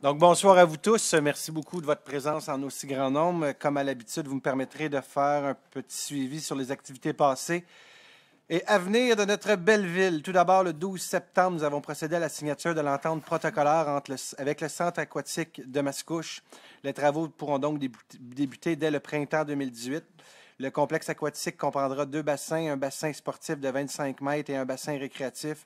Donc, bonsoir à vous tous. Merci beaucoup de votre présence en aussi grand nombre. Comme à l'habitude, vous me permettrez de faire un petit suivi sur les activités passées et à venir de notre belle ville. Tout d'abord, le 12 septembre, nous avons procédé à la signature de l'entente protocolaire avec le Centre aquatique de Mascouche. Les travaux pourront donc débuter dès le printemps 2018. Le complexe aquatique comprendra deux bassins, un bassin sportif de 25 mètres et un bassin récréatif.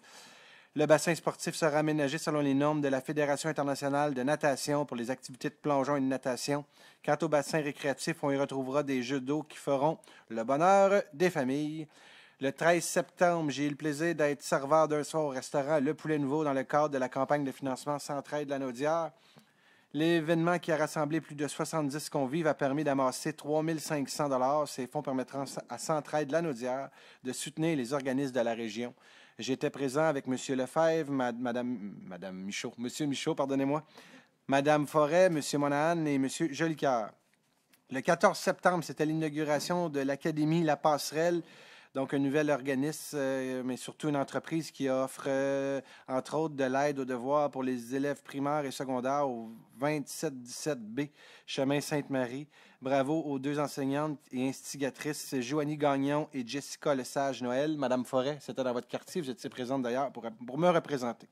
Le bassin sportif sera aménagé selon les normes de la Fédération internationale de natation pour les activités de plongeon et de natation. Quant au bassin récréatif, on y retrouvera des jeux d'eau qui feront le bonheur des familles. Le 13 septembre, j'ai eu le plaisir d'être serveur d'un soir au restaurant Le Poulet Nouveau dans le cadre de la campagne de financement Centraide Lanaudière. L'événement qui a rassemblé plus de 70 convives a permis d'amasser 3 500 $. Ces fonds permettront à Centraide Lanaudière de soutenir les organismes de la région. J'étais présent avec M. Lefebvre, Madame Michaud, M. Michaud, pardonnez-moi, Mme Forêt, M. Monahan et M. Jolicoeur. Le 14 septembre, c'était l'inauguration de l'Académie La Passerelle, donc un nouvel organisme, mais surtout une entreprise qui offre, entre autres, de l'aide aux devoirs pour les élèves primaires et secondaires au 2717B, chemin Sainte-Marie. Bravo aux deux enseignantes et instigatrices, Joanie Gagnon et Jessica Lesage-Noël. Madame Forêt, c'était dans votre quartier, vous étiez présente d'ailleurs pour me représenter.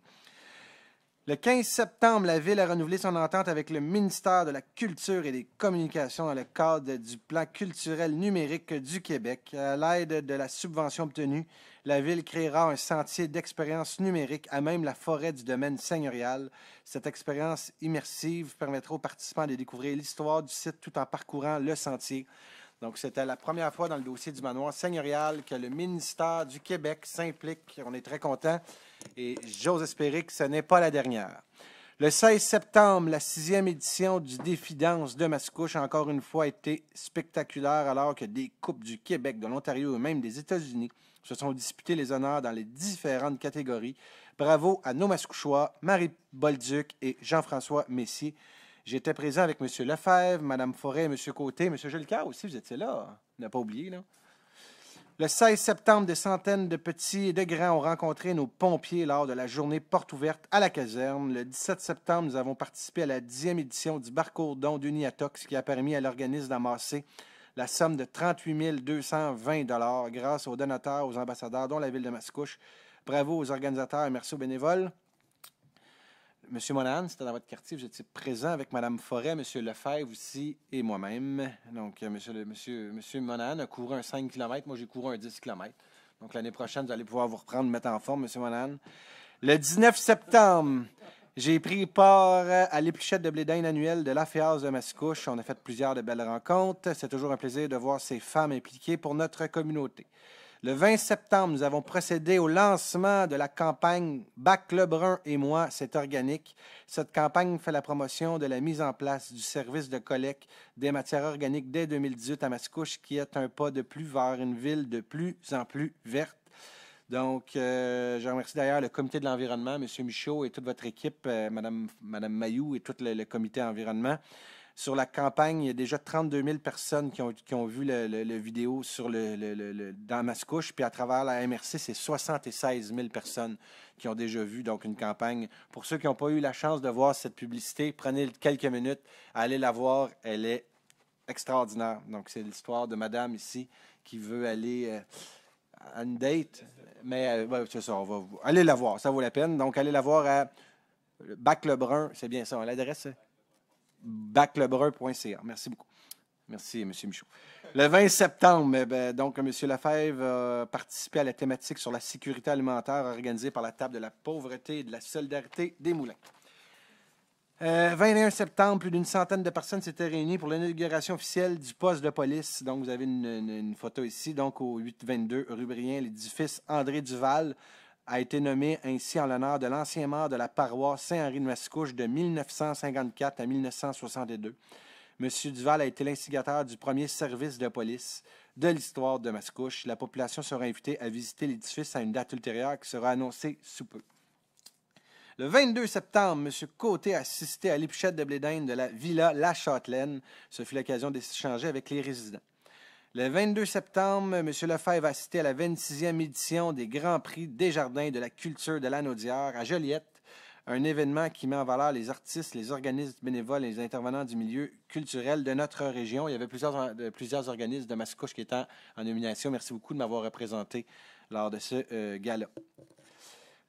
Le 15 septembre, la Ville a renouvelé son entente avec le ministère de la Culture et des Communications dans le cadre du plan culturel numérique du Québec. À l'aide de la subvention obtenue, la Ville créera un sentier d'expérience numérique à même la forêt du domaine seigneurial. Cette expérience immersive permettra aux participants de découvrir l'histoire du site tout en parcourant le sentier. Donc, c'était la première fois dans le dossier du manoir seigneurial que le ministère du Québec s'implique. On est très contents et j'ose espérer que ce n'est pas la dernière. Le 16 septembre, la 6e édition du Défi Danse de Mascouche a encore une fois été spectaculaire alors que des coupes du Québec, de l'Ontario et même des États-Unis se sont disputés les honneurs dans les différentes catégories. Bravo à nos Mascouchois, Marie Bolduc et Jean-François Messier. J'étais présent avec M. Lefebvre, Mme Forêt, M. Côté, M. Jolicoeur aussi, vous étiez là. On n'a pas oublié, là. Le 16 septembre, des centaines de petits et de grands ont rencontré nos pompiers lors de la journée porte ouverte à la caserne. Le 17 septembre, nous avons participé à la 10e édition du Barcourt don d'Uniatox qui a permis à l'organisme d'amasser la somme de 38 220 $ grâce aux donateurs, aux ambassadeurs, dont la Ville de Mascouche. Bravo aux organisateurs et merci aux bénévoles. Monsieur Monahan, c'était dans votre quartier, vous étiez présent avec Mme Forêt, M. Lefebvre aussi et moi-même. Donc, monsieur Monahan a couru un 5 km, moi j'ai couru un 10 km. Donc, l'année prochaine, vous allez pouvoir vous reprendre, mettre en forme, M. Monahan. Le 19 septembre, j'ai pris part à l'épluchette de blé d'Inde annuelle de l'AFEAS de Mascouche. On a fait plusieurs de belles rencontres. C'est toujours un plaisir de voir ces femmes impliquées pour notre communauté. Le 20 septembre, nous avons procédé au lancement de la campagne Bac Lebrun et moi, c'est organique. Cette campagne fait la promotion de la mise en place du service de collecte des matières organiques dès 2018 à Mascouche, qui est un pas de plus vers une ville de plus en plus verte. Donc, je remercie d'ailleurs le comité de l'environnement, M. Michaud et toute votre équipe, Mme Mayou et tout le comité environnement. Sur la campagne, il y a déjà 32 000 personnes qui ont vu le vidéo dans Mascouche. Puis à travers la MRC, c'est 76 000 personnes qui ont déjà vu donc une campagne. Pour ceux qui n'ont pas eu la chance de voir cette publicité, prenez quelques minutes, allez la voir. Elle est extraordinaire. Donc, c'est l'histoire de madame ici qui veut aller à une date. Mais c'est ça, allez la voir, ça vaut la peine. Donc, allez la voir à Bac Lebrun, c'est bien ça, l'adresse baclebrun.ca. Merci beaucoup. Merci, M. Michaud. Le 20 septembre, donc, M. Lefebvre a participé à la thématique sur la sécurité alimentaire organisée par la table de la pauvreté et de la solidarité des Moulins. 21 septembre, plus d'une centaine de personnes s'étaient réunies pour l'inauguration officielle du poste de police. Donc, vous avez une photo ici, donc au 822 rue Brien, l'édifice André Duval a été nommé ainsi en l'honneur de l'ancien maire de la paroisse Saint-Henri de Mascouche de 1954 à 1962. M. Duval a été l'instigateur du premier service de police de l'histoire de Mascouche. La population sera invitée à visiter l'édifice à une date ultérieure qui sera annoncée sous peu. Le 22 septembre, M. Côté a assisté à l'épluchette de blé d'Inde de la Villa La Châtelaine. Ce fut l'occasion d'échanger avec les résidents. Le 22 septembre, M. Lefebvre a assisté à la 26e édition des Grands Prix Desjardins de la culture de Lanaudière à Joliette. un événement qui met en valeur les artistes, les organismes bénévoles et les intervenants du milieu culturel de notre région. Il y avait plusieurs organismes de Mascouche qui étaient en nomination. Merci beaucoup de m'avoir représenté lors de ce gala.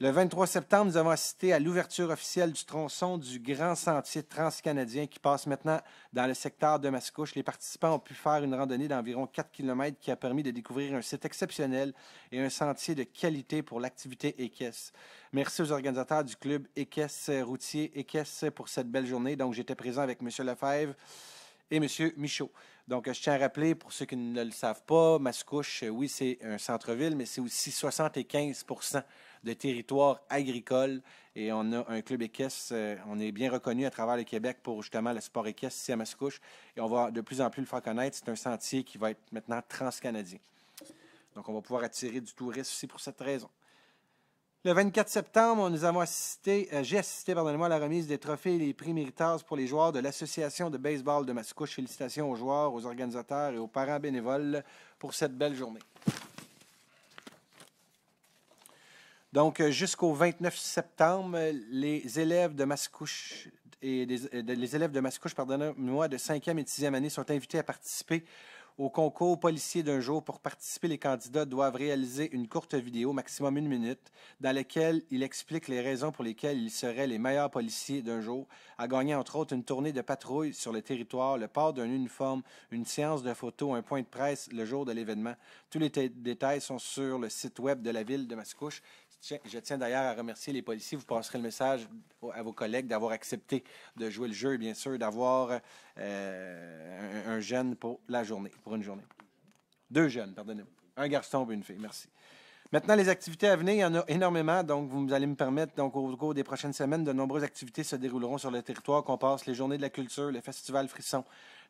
Le 23 septembre, nous avons assisté à l'ouverture officielle du tronçon du Grand Sentier transcanadien qui passe maintenant dans le secteur de Mascouche. Les participants ont pu faire une randonnée d'environ 4 km qui a permis de découvrir un site exceptionnel et un sentier de qualité pour l'activité équestre. Merci aux organisateurs du club équestre routier équestre pour cette belle journée. Donc, j'étais présent avec M. Lefebvre et M. Michaud. Donc, je tiens à rappeler, pour ceux qui ne le savent pas, Mascouche, oui, c'est un centre-ville, mais c'est aussi 75% de territoire agricole. Et on a un club équestre, on est bien reconnu à travers le Québec pour justement le sport équestre ici à Mascouche. Et on va de plus en plus le faire connaître. C'est un sentier qui va être maintenant transcanadien. Donc, on va pouvoir attirer du tourisme aussi pour cette raison. Le 24 septembre, j'ai assisté à la remise des trophées et les prix Méritas pour les joueurs de l'Association de baseball de Mascouche. Félicitations aux joueurs, aux organisateurs et aux parents bénévoles pour cette belle journée. Donc, jusqu'au 29 septembre, les élèves de Mascouche pardonnez-moi, de 5e et 6e année sont invités à participer au concours policier d'un jour. Pour participer, les candidats doivent réaliser une courte vidéo, maximum 1 minute, dans laquelle ils expliquent les raisons pour lesquelles ils seraient les meilleurs policiers d'un jour, à gagner entre autres une tournée de patrouille sur le territoire, le port d'un uniforme, une séance de photos, un point de presse le jour de l'événement. Tous les détails sont sur le site web de la ville de Mascouche. Je tiens d'ailleurs à remercier les policiers. Vous passerez le message à vos collègues d'avoir accepté de jouer le jeu et bien sûr d'avoir un jeune pour la journée, pour une journée. 2 jeunes, pardonnez-moi. Un garçon et une fille, merci. Maintenant, les activités à venir, il y en a énormément. Donc, vous allez me permettre, donc, au cours des prochaines semaines, de nombreuses activités se dérouleront sur le territoire, qu'on passe les Journées de la culture, le Festival Frisson,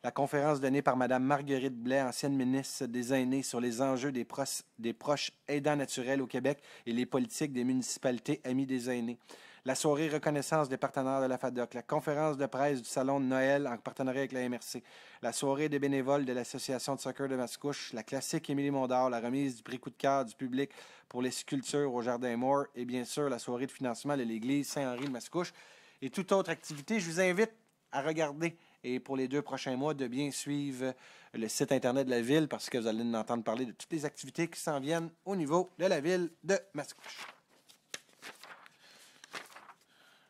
la conférence donnée par Mme Marguerite Blais, ancienne ministre des Aînés, sur les enjeux des proches aidants naturels au Québec et les politiques des municipalités amies des aînés. La soirée reconnaissance des partenaires de la FADOC, la conférence de presse du Salon de Noël en partenariat avec la MRC, la soirée des bénévoles de l'Association de soccer de Mascouche, la classique Émilie Mondor, la remise du prix coup de cœur du public pour les sculptures au Jardin Moore et bien sûr la soirée de financement de l'Église Saint-Henri de Mascouche et toute autre activité. Je vous invite à regarder et pour les 2 prochains mois de bien suivre le site Internet de la Ville parce que vous allez en entendre parler de toutes les activités qui s'en viennent au niveau de la Ville de Mascouche.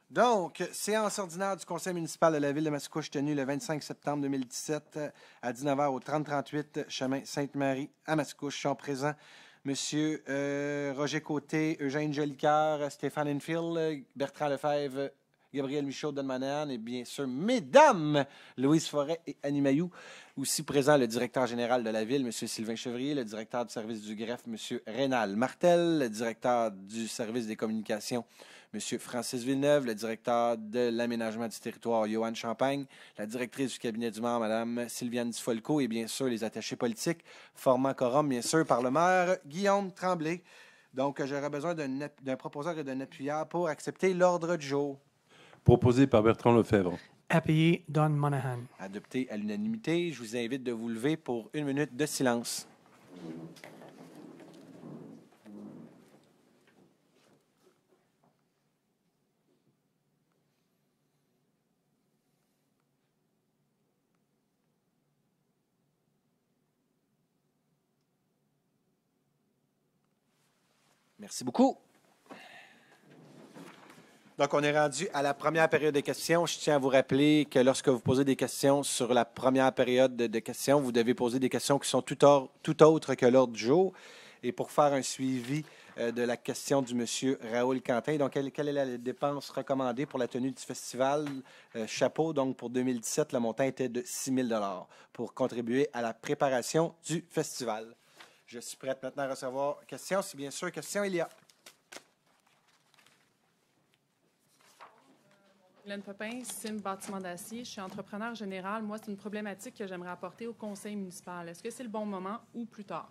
Donc, séance ordinaire du Conseil municipal de la Ville de Mascouche tenue le 25 septembre 2017 à 19h au 3038 chemin Sainte-Marie à Mascouche. Sont présents M. Roger Côté, Eugène Jolicoeur, Stéphane Enfield, Bertrand Lefebvre, Gabriel Michaud, Don Manahan et bien sûr, mesdames, Louise Forêt et Annie Mailloux. Aussi présent le directeur général de la Ville, M. Sylvain Chevrier, le directeur du service du greffe, M. Rénal Martel, le directeur du service des communications, M. Francis Villeneuve, le directeur de l'aménagement du territoire, Johan Champagne, la directrice du cabinet du maire, Mme Sylviane Dufolco et bien sûr les attachés politiques, formant quorum, bien sûr, par le maire Guillaume Tremblay. Donc, j'aurais besoin d'un proposeur et d'un appuyeur pour accepter l'ordre du jour. Proposé par Bertrand Lefebvre. Appuyé Don Monahan. Adopté à l'unanimité. Je vous invite de vous lever pour 1 minute de silence. Merci beaucoup. Donc, on est rendu à la première période de questions. Je tiens à vous rappeler que lorsque vous posez des questions sur la première période de questions, vous devez poser des questions qui sont tout autres que l'ordre du jour. Et pour faire un suivi de la question du monsieur Raoul Quentin, donc quelle est la dépense recommandée pour la tenue du festival Chapeau? Donc, pour 2017, le montant était de 6 000 $ pour contribuer à la préparation du festival. Je suis prête maintenant à recevoir questions. Si bien sûr, questions il y a. Hélène Pepin, CIM Bâtiment d'Acier. Je suis entrepreneur général. Moi, c'est une problématique que j'aimerais apporter au conseil municipal. Est-ce que c'est le bon moment ou plus tard?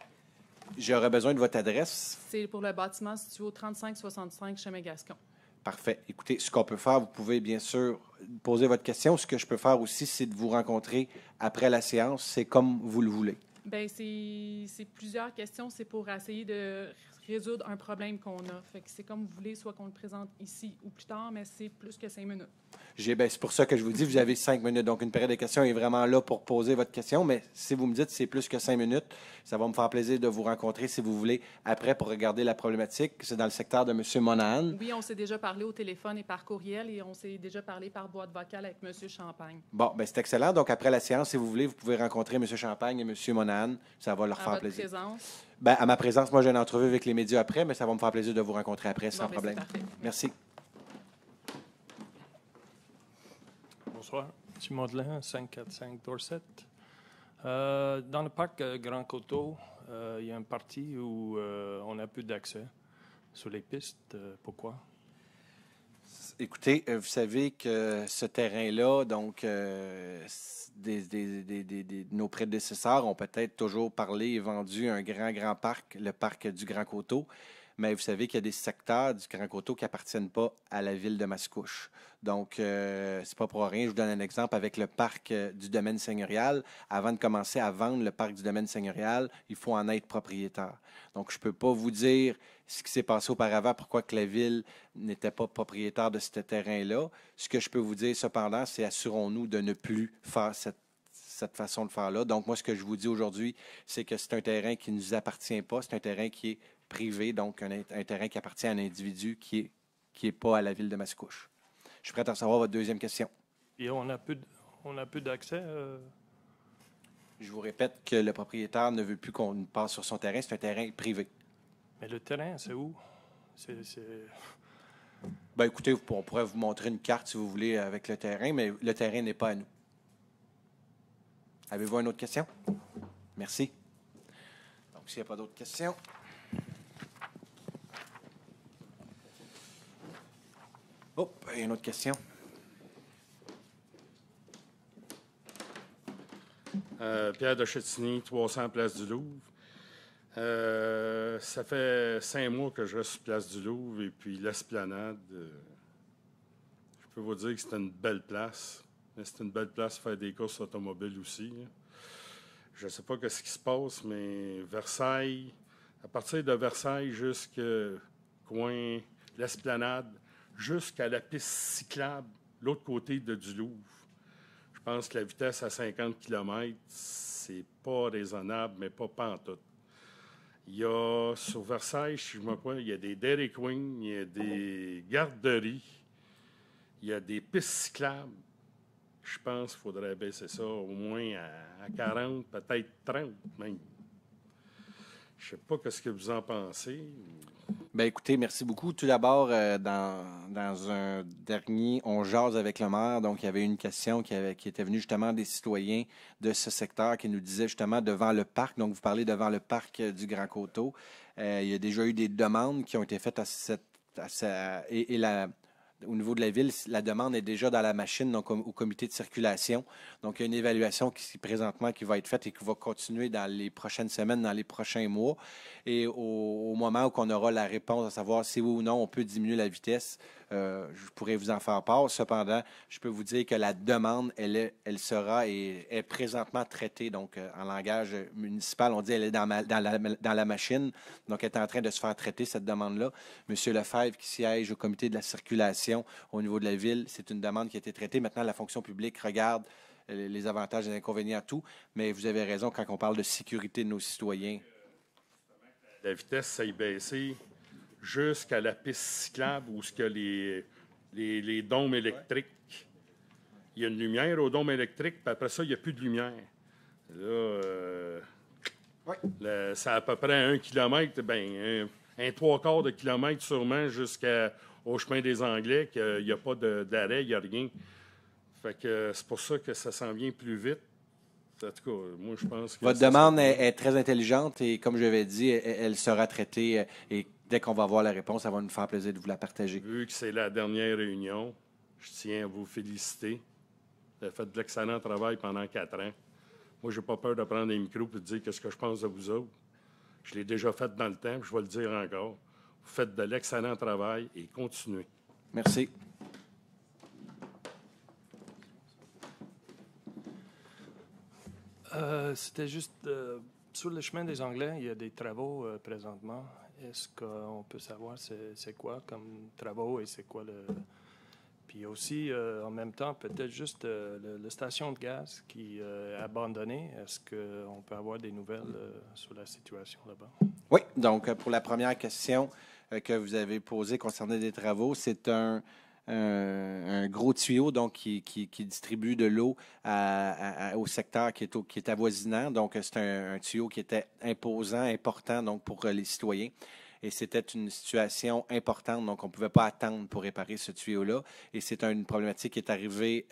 J'aurais besoin de votre adresse. C'est pour le bâtiment situé au 3565 chemin Gascon. Parfait. Écoutez, ce qu'on peut faire, vous pouvez bien sûr poser votre question. Ce que je peux faire aussi, c'est de vous rencontrer après la séance. C'est comme vous le voulez. Bien, c'est plusieurs questions. C'est pour essayer de résoudre un problème qu'on a. Fait que c'est comme vous voulez, soit qu'on le présente ici ou plus tard, mais c'est plus que 5 minutes. C'est pour ça que je vous dis, vous avez 5 minutes. Donc, une période de questions est vraiment là pour poser votre question. Mais si vous me dites que c'est plus que 5 minutes, ça va me faire plaisir de vous rencontrer, si vous voulez, après pour regarder la problématique. C'est dans le secteur de M. Monahan. Oui, on s'est déjà parlé au téléphone et par courriel et on s'est déjà parlé par boîte vocale avec M. Champagne. Bon, bien, c'est excellent. Donc, après la séance, si vous voulez, vous pouvez rencontrer M. Champagne et M. Monahan. Ça va leur À faire votre plaisir. présence. Bien, à ma présence, moi, j'ai une entrevue avec les médias après, mais ça va me faire plaisir de vous rencontrer après, sans Bon, ben, problème. c'est parfait. Merci. Bonsoir, M. Modelin, 545 Dorset. Dans le parc Grand Coteau, il y a une partie où on n'a plus d'accès sur les pistes. Pourquoi? Écoutez, vous savez que ce terrain-là, donc, nos prédécesseurs ont peut-être toujours parlé et vendu un grand parc, le parc du Grand Coteau. Mais vous savez qu'il y a des secteurs du Grand Coteau qui n'appartiennent pas à la ville de Mascouche. Donc, c'est pas pour rien. Je vous donne un exemple avec le parc du domaine seigneurial. Avant de commencer à vendre le parc du domaine seigneurial, il faut en être propriétaire. Donc, je ne peux pas vous dire ce qui s'est passé auparavant, pourquoi que la ville n'était pas propriétaire de ce terrain-là. Ce que je peux vous dire, cependant, c'est assurons-nous de ne plus faire cette façon de faire-là. Donc, moi, ce que je vous dis aujourd'hui, c'est que c'est un terrain qui ne nous appartient pas. C'est un terrain qui est privé, donc un terrain qui appartient à un individu qui est pas à la ville de Mascouche. Je suis prêt à recevoir votre deuxième question. Et on n'a plus d'accès? Je vous répète que le propriétaire ne veut plus qu'on passe sur son terrain. C'est un terrain privé. Mais le terrain, c'est où? Ben, écoutez, on pourrait vous montrer une carte, si vous voulez, avec le terrain, mais le terrain n'est pas à nous. Avez-vous une autre question? Merci. Donc, s'il n'y a pas d'autres questions... Oh, il y a une autre question. Pierre de Chétigny, 300 Place du Louvre. Ça fait 5 mois que je reste sur Place du Louvre et puis l'Esplanade, je peux vous dire que c'est une belle place. Mais c'est une belle place pour faire des courses automobiles aussi. Là. Je ne sais pas ce qui se passe, mais Versailles, à partir de Versailles jusqu'au coin l'Esplanade, jusqu'à la piste cyclable, l'autre côté du Louvre. Je pense que la vitesse à 50 km, c'est pas raisonnable, mais pas pantoute. Il y a, sur Versailles, si je me crois, il y a des Dairy Queen, il y a des garderies, il y a des pistes cyclables. Je pense qu'il faudrait baisser ça au moins à 40, peut-être 30 même. Je ne sais pas ce que vous en pensez. Bien, écoutez, merci beaucoup. Tout d'abord, dans un dernier On jase avec le maire, donc il y avait une question qui était venue justement des citoyens de ce secteur qui nous disaient justement devant le parc, donc vous parlez devant le parc du Grand Coteau, il y a déjà eu des demandes qui ont été faites au niveau de la ville, la demande est déjà dans la machine, donc au comité de circulation. Donc, il y a une évaluation qui va être faite et qui va continuer dans les prochaines semaines, dans les prochains mois. Et au moment où on aura la réponse à savoir si oui ou non on peut diminuer la vitesse, je pourrais vous en faire part. Cependant, je peux vous dire que la demande, elle sera et est présentement traitée. Donc, en langage municipal, on dit elle est dans la machine. Donc, elle est en train de se faire traiter, cette demande-là. Monsieur Lefebvre, qui siège au comité de la circulation au niveau de la ville, c'est une demande qui a été traitée. Maintenant, la fonction publique regarde les avantages et les inconvénients, tout. Mais vous avez raison quand on parle de sécurité de nos citoyens. La vitesse, ça y baissé jusqu'à la piste cyclable où il y a les dômes électriques. Il y a une lumière au dôme électrique, puis après ça, il n'y a plus de lumière. Là, c'est à peu près 1 kilomètre, un 3/4 de kilomètre sûrement jusqu'au chemin des Anglais, qu'il n'y a pas d'arrêt, il n'y a rien. Fait que c'est pour ça que ça s'en vient plus vite. En tout cas, moi, je pense que... Votre demande est très intelligente et, comme je l'avais dit, elle sera traitée et dès qu'on va avoir la réponse, ça va nous faire plaisir de vous la partager. Vu que c'est la dernière réunion, je tiens à vous féliciter. Vous avez fait de l'excellent travail pendant 4 ans. Moi, je n'ai pas peur de prendre les micros et de dire ce que je pense de vous autres. Je l'ai déjà fait dans le temps, puis je vais le dire encore. Vous faites de l'excellent travail et continuez. Merci. C'était juste sur le chemin des Anglais, il y a des travaux présentement Est-ce qu'on peut savoir c'est quoi comme travaux et c'est quoi le... Puis aussi, en même temps, peut-être juste la station de gaz qui est abandonnée. Est-ce qu'on peut avoir des nouvelles sur la situation là-bas? Oui, donc pour la première question que vous avez posée concernant des travaux, c'est un gros tuyau donc, qui distribue de l'eau au secteur qui est avoisinant. Donc, c'est un tuyau qui était imposant, important donc, pour les citoyens. Et c'était une situation importante, donc on ne pouvait pas attendre pour réparer ce tuyau-là. Et c'est une problématique qui est arrivée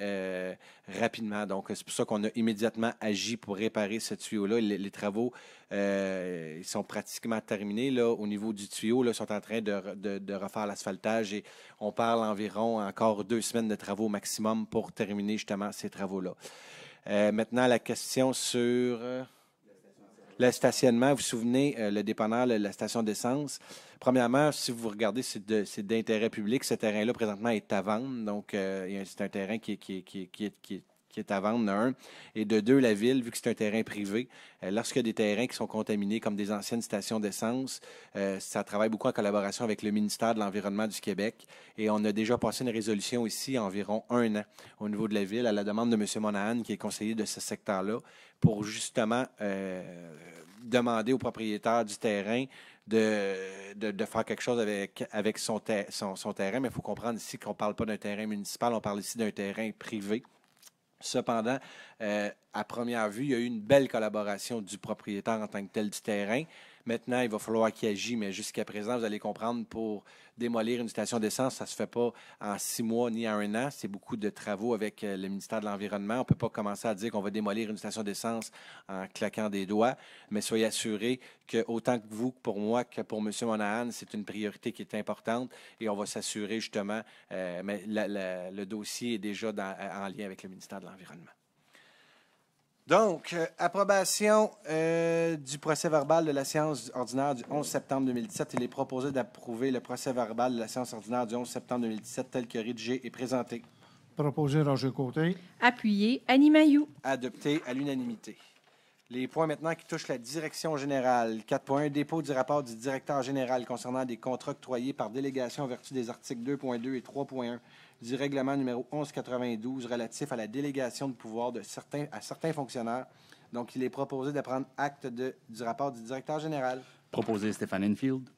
rapidement. Donc, c'est pour ça qu'on a immédiatement agi pour réparer ce tuyau-là. Les travaux ils sont pratiquement terminés. Là, au niveau du tuyau, là, ils sont en train de refaire l'asphaltage et on parle environ encore 2 semaines de travaux maximum pour terminer justement ces travaux-là. Maintenant, la question sur... le stationnement, vous vous souvenez, le dépanneur, la station d'essence. Premièrement, si vous regardez, c'est d'intérêt public. Ce terrain-là, présentement, est à vendre. Donc, c'est un terrain qui est à vendre, de un. Et de deux, la ville, vu que c'est un terrain privé, lorsqu'il y a des terrains qui sont contaminés, comme des anciennes stations d'essence, ça travaille beaucoup en collaboration avec le ministère de l'Environnement du Québec. Et on a déjà passé une résolution ici, environ 1 an, au niveau de la ville, à la demande de M. Monahan, qui est conseiller de ce secteur-là, pour justement demander aux propriétaires du terrain de faire quelque chose avec son terrain. Mais il faut comprendre ici qu'on ne parle pas d'un terrain municipal, on parle ici d'un terrain privé. Cependant, à première vue, il y a eu une belle collaboration du propriétaire en tant que tel du terrain. Maintenant, il va falloir qu'il agisse, mais jusqu'à présent, vous allez comprendre, pour démolir une station d'essence, ça ne se fait pas en 6 mois ni en 1 an. C'est beaucoup de travaux avec le ministère de l'Environnement. On ne peut pas commencer à dire qu'on va démolir une station d'essence en claquant des doigts, mais soyez assurés que autant que vous, que pour moi, que pour M. Monahan, c'est une priorité qui est importante et on va s'assurer justement, mais le dossier est déjà en lien avec le ministère de l'Environnement. Donc, approbation du procès-verbal de la séance ordinaire du 11 septembre 2017. Il est proposé d'approuver le procès-verbal de la séance ordinaire du 11 septembre 2017 tel que rédigé et présenté. Proposé Roger Côté. Appuyé Annie Mailloux. Adopté à l'unanimité. Les points maintenant qui touchent la direction générale. 4.1. Dépôt du rapport du directeur général concernant des contrats octroyés par délégation en vertu des articles 2.2 et 3.1 du règlement numéro 1192 relatif à la délégation de pouvoir à certains fonctionnaires. Donc, il est proposé de prendre acte du rapport du directeur général. Proposé Stéphane Enfield.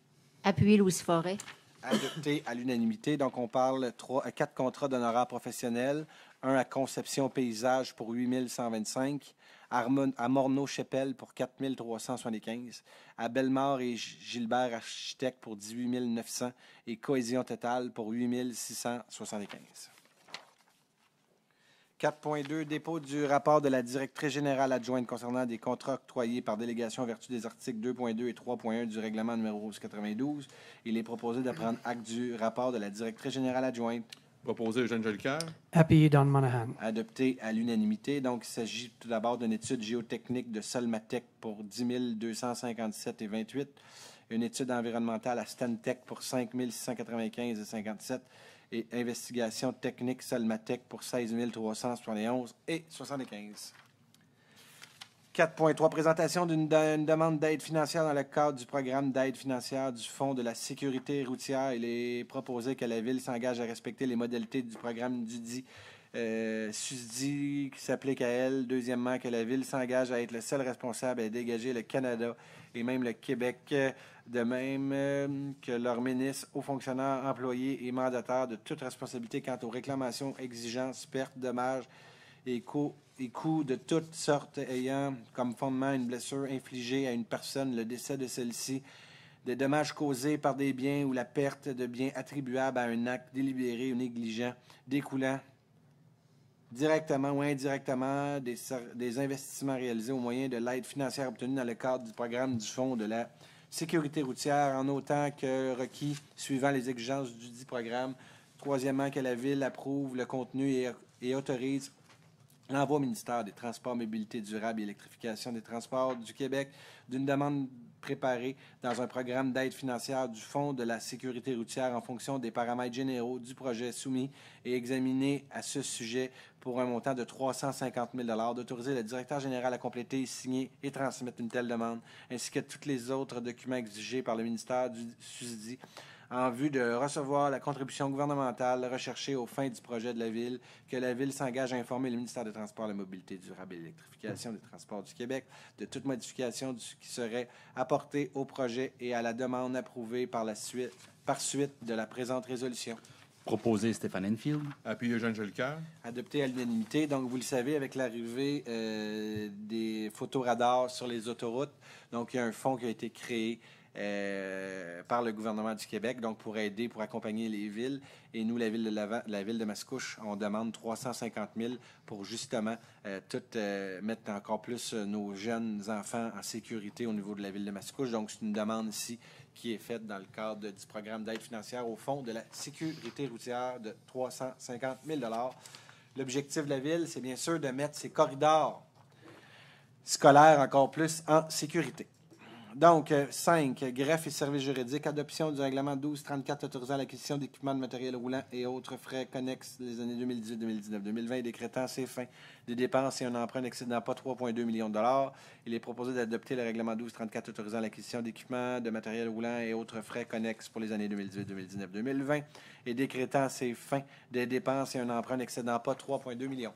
Appuyé Louis Forêt. Adopté à l'unanimité. Donc, on parle 4 contrats d'honoraires professionnels. Un à Conception Paysage pour 8 125. À Morneau-Chepel pour 4 375. À Bellemare et Gilbert Architecte pour 18 900. Et Cohésion Totale pour 8 675. 4.2. Dépôt du rapport de la directrice générale adjointe concernant des contrats octroyés par délégation en vertu des articles 2.2 et 3.1 du règlement numéro 1192. Il est proposé de prendre acte du rapport de la directrice générale adjointe. Proposé Eugène Jolicoeur. Appuyé Don Monahan. Adopté à l'unanimité. Donc, il s'agit tout d'abord d'une étude géotechnique de Solmatech pour 10 257,28. Une étude environnementale à Stantec pour 5 695,57. Et investigation technique Solmatech pour 16 371,75. 4.3. Présentation d'une demande d'aide financière dans le cadre du programme d'aide financière du Fonds de la sécurité routière. Il est proposé que la Ville s'engage à respecter les modalités du programme du SUSDI qui s'applique à elle. Deuxièmement, que la Ville s'engage à être le seul responsable à dégager le Canada et même le Québec, de même que leurs ministres, hauts fonctionnaires, employés et mandataires de toute responsabilité quant aux réclamations, exigences, pertes, dommages et coûts de toutes sortes ayant comme fondement une blessure infligée à une personne, le décès de celle-ci, des dommages causés par des biens ou la perte de biens attribuables à un acte délibéré ou négligent découlant directement ou indirectement des investissements réalisés au moyen de l'aide financière obtenue dans le cadre du programme du Fonds de la sécurité routière en autant que requis suivant les exigences du dit programme. Troisièmement, que la Ville approuve le contenu et autorise l'envoi au ministère des Transports, Mobilité durable et électrification des transports du Québec d'une demande préparé dans un programme d'aide financière du Fonds de la sécurité routière en fonction des paramètres généraux du projet soumis et examiné à ce sujet pour un montant de 350 000 d'autoriser le directeur général à compléter, signer et transmettre une telle demande, ainsi que tous les autres documents exigés par le ministère du susdit en vue de recevoir la contribution gouvernementale recherchée aux fins du projet de la Ville, que la Ville s'engage à informer le ministère des Transports, la Mobilité durable et l'électrification des transports du Québec de toute modification qui serait apportée au projet et à la demande approuvée par suite de la présente résolution. Proposé Stéphane Enfield. Appuyé Jean Jolicoeur. Adopté à l'unanimité. Donc, vous le savez, avec l'arrivée des photoradars sur les autoroutes, donc il y a un fonds qui a été créé par le gouvernement du Québec, donc pour aider, pour accompagner les villes. Et nous, la ville de Mascouche, on demande 350 000 pour justement mettre encore plus nos jeunes enfants en sécurité au niveau de la ville de Mascouche. Donc, c'est une demande ici qui est faite dans le cadre du programme d'aide financière au Fonds de la sécurité routière de 350 000 L'objectif de la ville, c'est bien sûr de mettre ces corridors scolaires encore plus en sécurité. Donc, 5, greffe et services juridiques, adoption du règlement 1234 autorisant l'acquisition d'équipements de matériel roulant et autres frais connexes les années 2018, 2019, 2020 et décrétant ces fins des dépenses et un emprunt n'excédant pas 3,2 millions de dollars. Il est proposé d'adopter le règlement 1234 autorisant l'acquisition d'équipements de matériel roulant et autres frais connexes pour les années 2018, 2019, 2020 et décrétant ces fins des dépenses et un emprunt n'excédant pas 3,2 millions.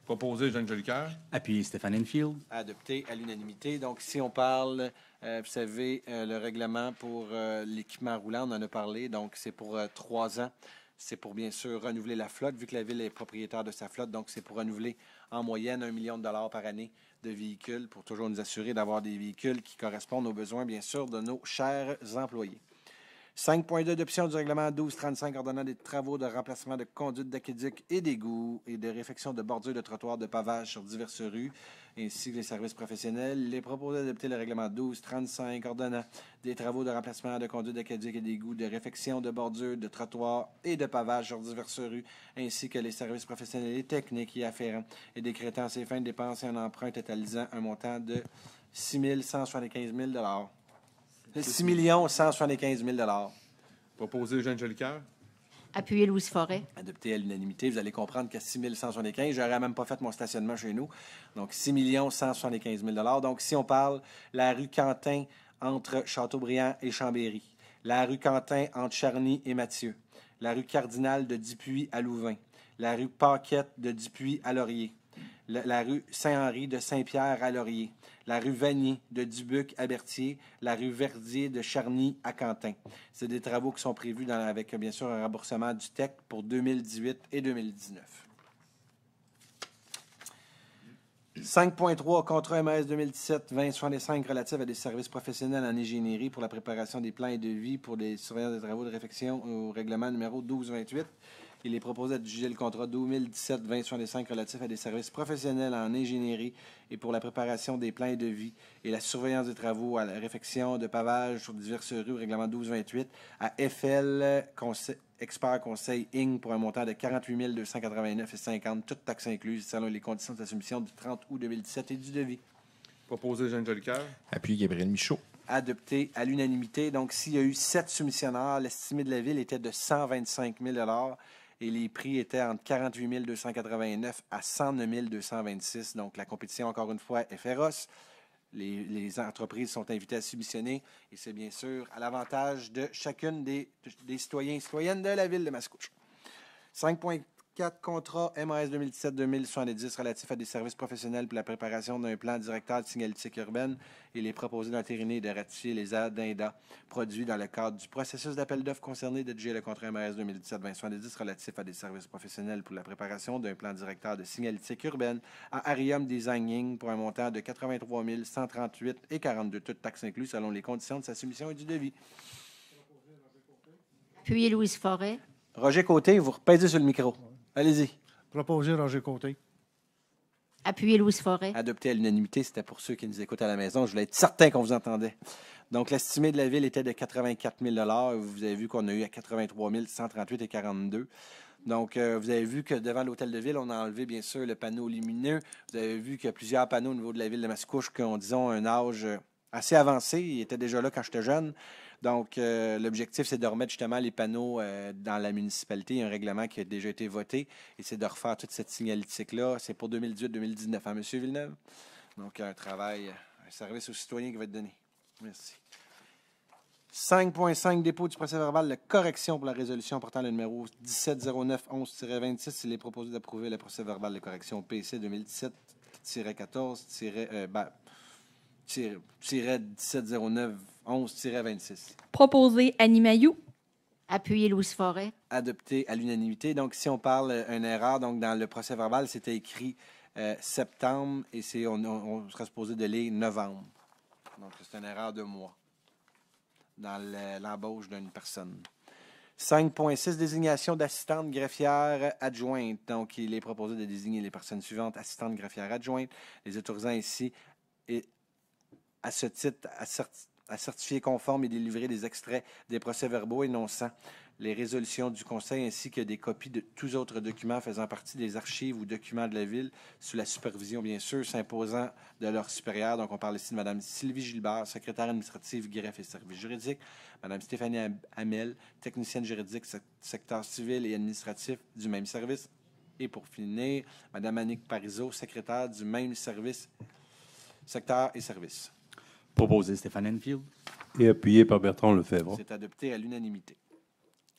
Proposé Jean Jolicoeur. Appuyé Stéphane Enfield. Adopté à l'unanimité. Donc, si on parle, vous savez, le règlement pour l'équipement roulant, on en a parlé. Donc, c'est pour 3 ans. C'est pour, bien sûr, renouveler la flotte, vu que la Ville est propriétaire de sa flotte. Donc, c'est pour renouveler en moyenne 1 million de dollars par année de véhicules pour toujours nous assurer d'avoir des véhicules qui correspondent aux besoins, bien sûr, de nos chers employés. 5.2, adoption du règlement 1235 ordonnant des travaux de remplacement de conduites d'aqueduc et d'égouts et de réfection de bordures de trottoirs de pavage sur diverses rues, ainsi que les services professionnels. Il est proposé d'adopter le règlement 1235 ordonnant des travaux de remplacement de conduites d'aqueduc et d'égouts, de réfection de bordures de trottoirs et de pavage sur diverses rues, ainsi que les services professionnels et techniques y afférents, et décrétant ces fins de dépenses et un emprunt totalisant un montant de 6 175 000 6 175 000 Proposé Jean Jolicoeur. Appuyé Louise Forêt. Adopté à l'unanimité. Vous allez comprendre qu'à 6 175 je n'aurais même pas fait mon stationnement chez nous. Donc, 6 175 000 Donc, si on parle la rue Quentin entre Châteaubriand et Chambéry, la rue Quentin entre Charny et Mathieu, la rue Cardinal de Dupuis à Louvain, la rue Paquette de Dupuis à Laurier, la rue Saint-Henri de Saint-Pierre à Laurier, la rue Vanier de Dubuc à Berthier, la rue Verdier de Charny à Quentin. C'est des travaux qui sont prévus avec, bien sûr, un remboursement du TEC pour 2018 et 2019. 5.3, contrat MS 2017-2065 relatif à des services professionnels en ingénierie pour la préparation des plans et devis pour des surveillants des travaux de réfection au règlement numéro 1228. Il est proposé de juger le contrat 2017-2065 relatif à des services professionnels en ingénierie et pour la préparation des plans et devis et la surveillance des travaux à la réfection de pavage sur diverses rues au règlement 1228 à FL Expert Conseil Inc. pour un montant de 48 289,50 toutes taxes incluses selon les conditions de sa soumission du 30 août 2017 et du devis. Proposé Jean Jolicoeur. Appuyé Gabriel Michaud. Adopté à l'unanimité. Donc, s'il y a eu 7 soumissionnaires, l'estimé de la Ville était de 125 000 et les prix étaient entre 48 289 à 109 226. Donc, la compétition, encore une fois, est féroce. Les entreprises sont invitées à soumissionner et c'est bien sûr à l'avantage de chacune des citoyens et citoyennes de la Ville de Mascouche. 5.4, contrat MAS 2017-2070 relatif à des services professionnels pour la préparation d'un plan directeur de signalétique urbaine. Il est proposé d'entériner et de ratifier les addenda produits dans le cadre du processus d'appel d'offres concerné de juger le contrat MAS 2017-2070 relatif à des services professionnels pour la préparation d'un plan directeur de signalétique urbaine à Arium Designing pour un montant de 83 138,42 toutes taxes incluses selon les conditions de sa soumission et du devis. Appuyé Louise Forêt. Roger Côté, vous repèsez sur le micro. Allez-y. Proposé Roger Côté. Appuyé Louise Forêt. Adopté à l'unanimité, c'était pour ceux qui nous écoutent à la maison. Je voulais être certain qu'on vous entendait. Donc, l'estimé de la Ville était de 84 000 Vous avez vu qu'on a eu à 83 138,42 Donc, vous avez vu que devant l'hôtel de Ville, on a enlevé, bien sûr, le panneau lumineux. Vous avez vu qu'il y a plusieurs panneaux au niveau de la Ville de Mascouche qui ont, disons, un âge assez avancé. Il était déjà là quand j'étais jeune. Donc, l'objectif, c'est de remettre justement les panneaux dans la municipalité. Il y a un règlement qui a déjà été voté et c'est de refaire toute cette signalétique-là. C'est pour 2018-2019, hein, M. Villeneuve? Donc, un travail, un service aux citoyens qui va être donné. Merci. 5.5, dépôt du procès-verbal de correction pour la résolution portant le numéro 1709-11-26. Il est proposé d'approuver le procès-verbal de correction PC 2017-14-1709-11-26. Proposé Annie Mailloux. Appuyé Louise Forêt. Adopté à l'unanimité. Donc, si on parle d'une erreur, donc dans le procès-verbal, c'était écrit septembre et on serait supposé de lire novembre. Donc, c'est une erreur de mois dans l'embauche d'une personne. 5.6, désignation d'assistante greffière adjointe. Donc, il est proposé de désigner les personnes suivantes, assistante greffière adjointe, les autorisant ici, et à ce titre, à certifier conforme et délivrer des extraits des procès-verbaux énonçant les résolutions du Conseil ainsi que des copies de tous autres documents faisant partie des archives ou documents de la Ville, sous la supervision, bien sûr, s'imposant de leur supérieur. Donc, on parle ici de Mme Sylvie Gilbert, secrétaire administrative, greffe et services juridiques, Mme Stéphanie Hamel, technicienne juridique, secteur civil et administratif du même service. Et pour finir, Mme Annick Parizeau, secrétaire du même service, secteur et service. Proposé Stéphane Enfield. Et appuyé par Bertrand Lefebvre. C'est adopté à l'unanimité.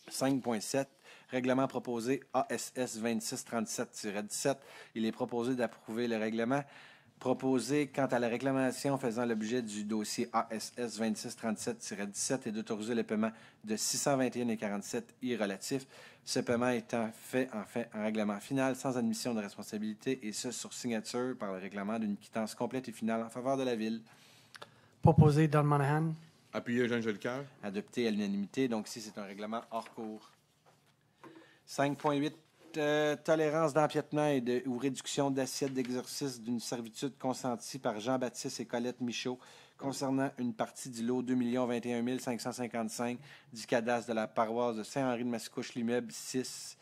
5.7, règlement proposé ASS 2637-17. Il est proposé d'approuver le règlement proposé quant à la réclamation faisant l'objet du dossier ASS 2637-17 et d'autoriser le paiement de 621,47 irrelatifs. Ce paiement étant fait en règlement final sans admission de responsabilité et ce sur signature par le règlement d'une quittance complète et finale en faveur de la Ville. Proposé Don Monahan. Appuyé Jean Jolicoeur. Adopté à l'unanimité. Donc, ici, c'est un règlement hors cours. 5.8, tolérance d'empiètement ou réduction d'assiette d'exercice d'une servitude consentie par Jean-Baptiste et Colette Michaud concernant une partie du lot 2 021 555 du cadastre de la paroisse de Saint-Henri-de-Mascouche, l'immeuble 6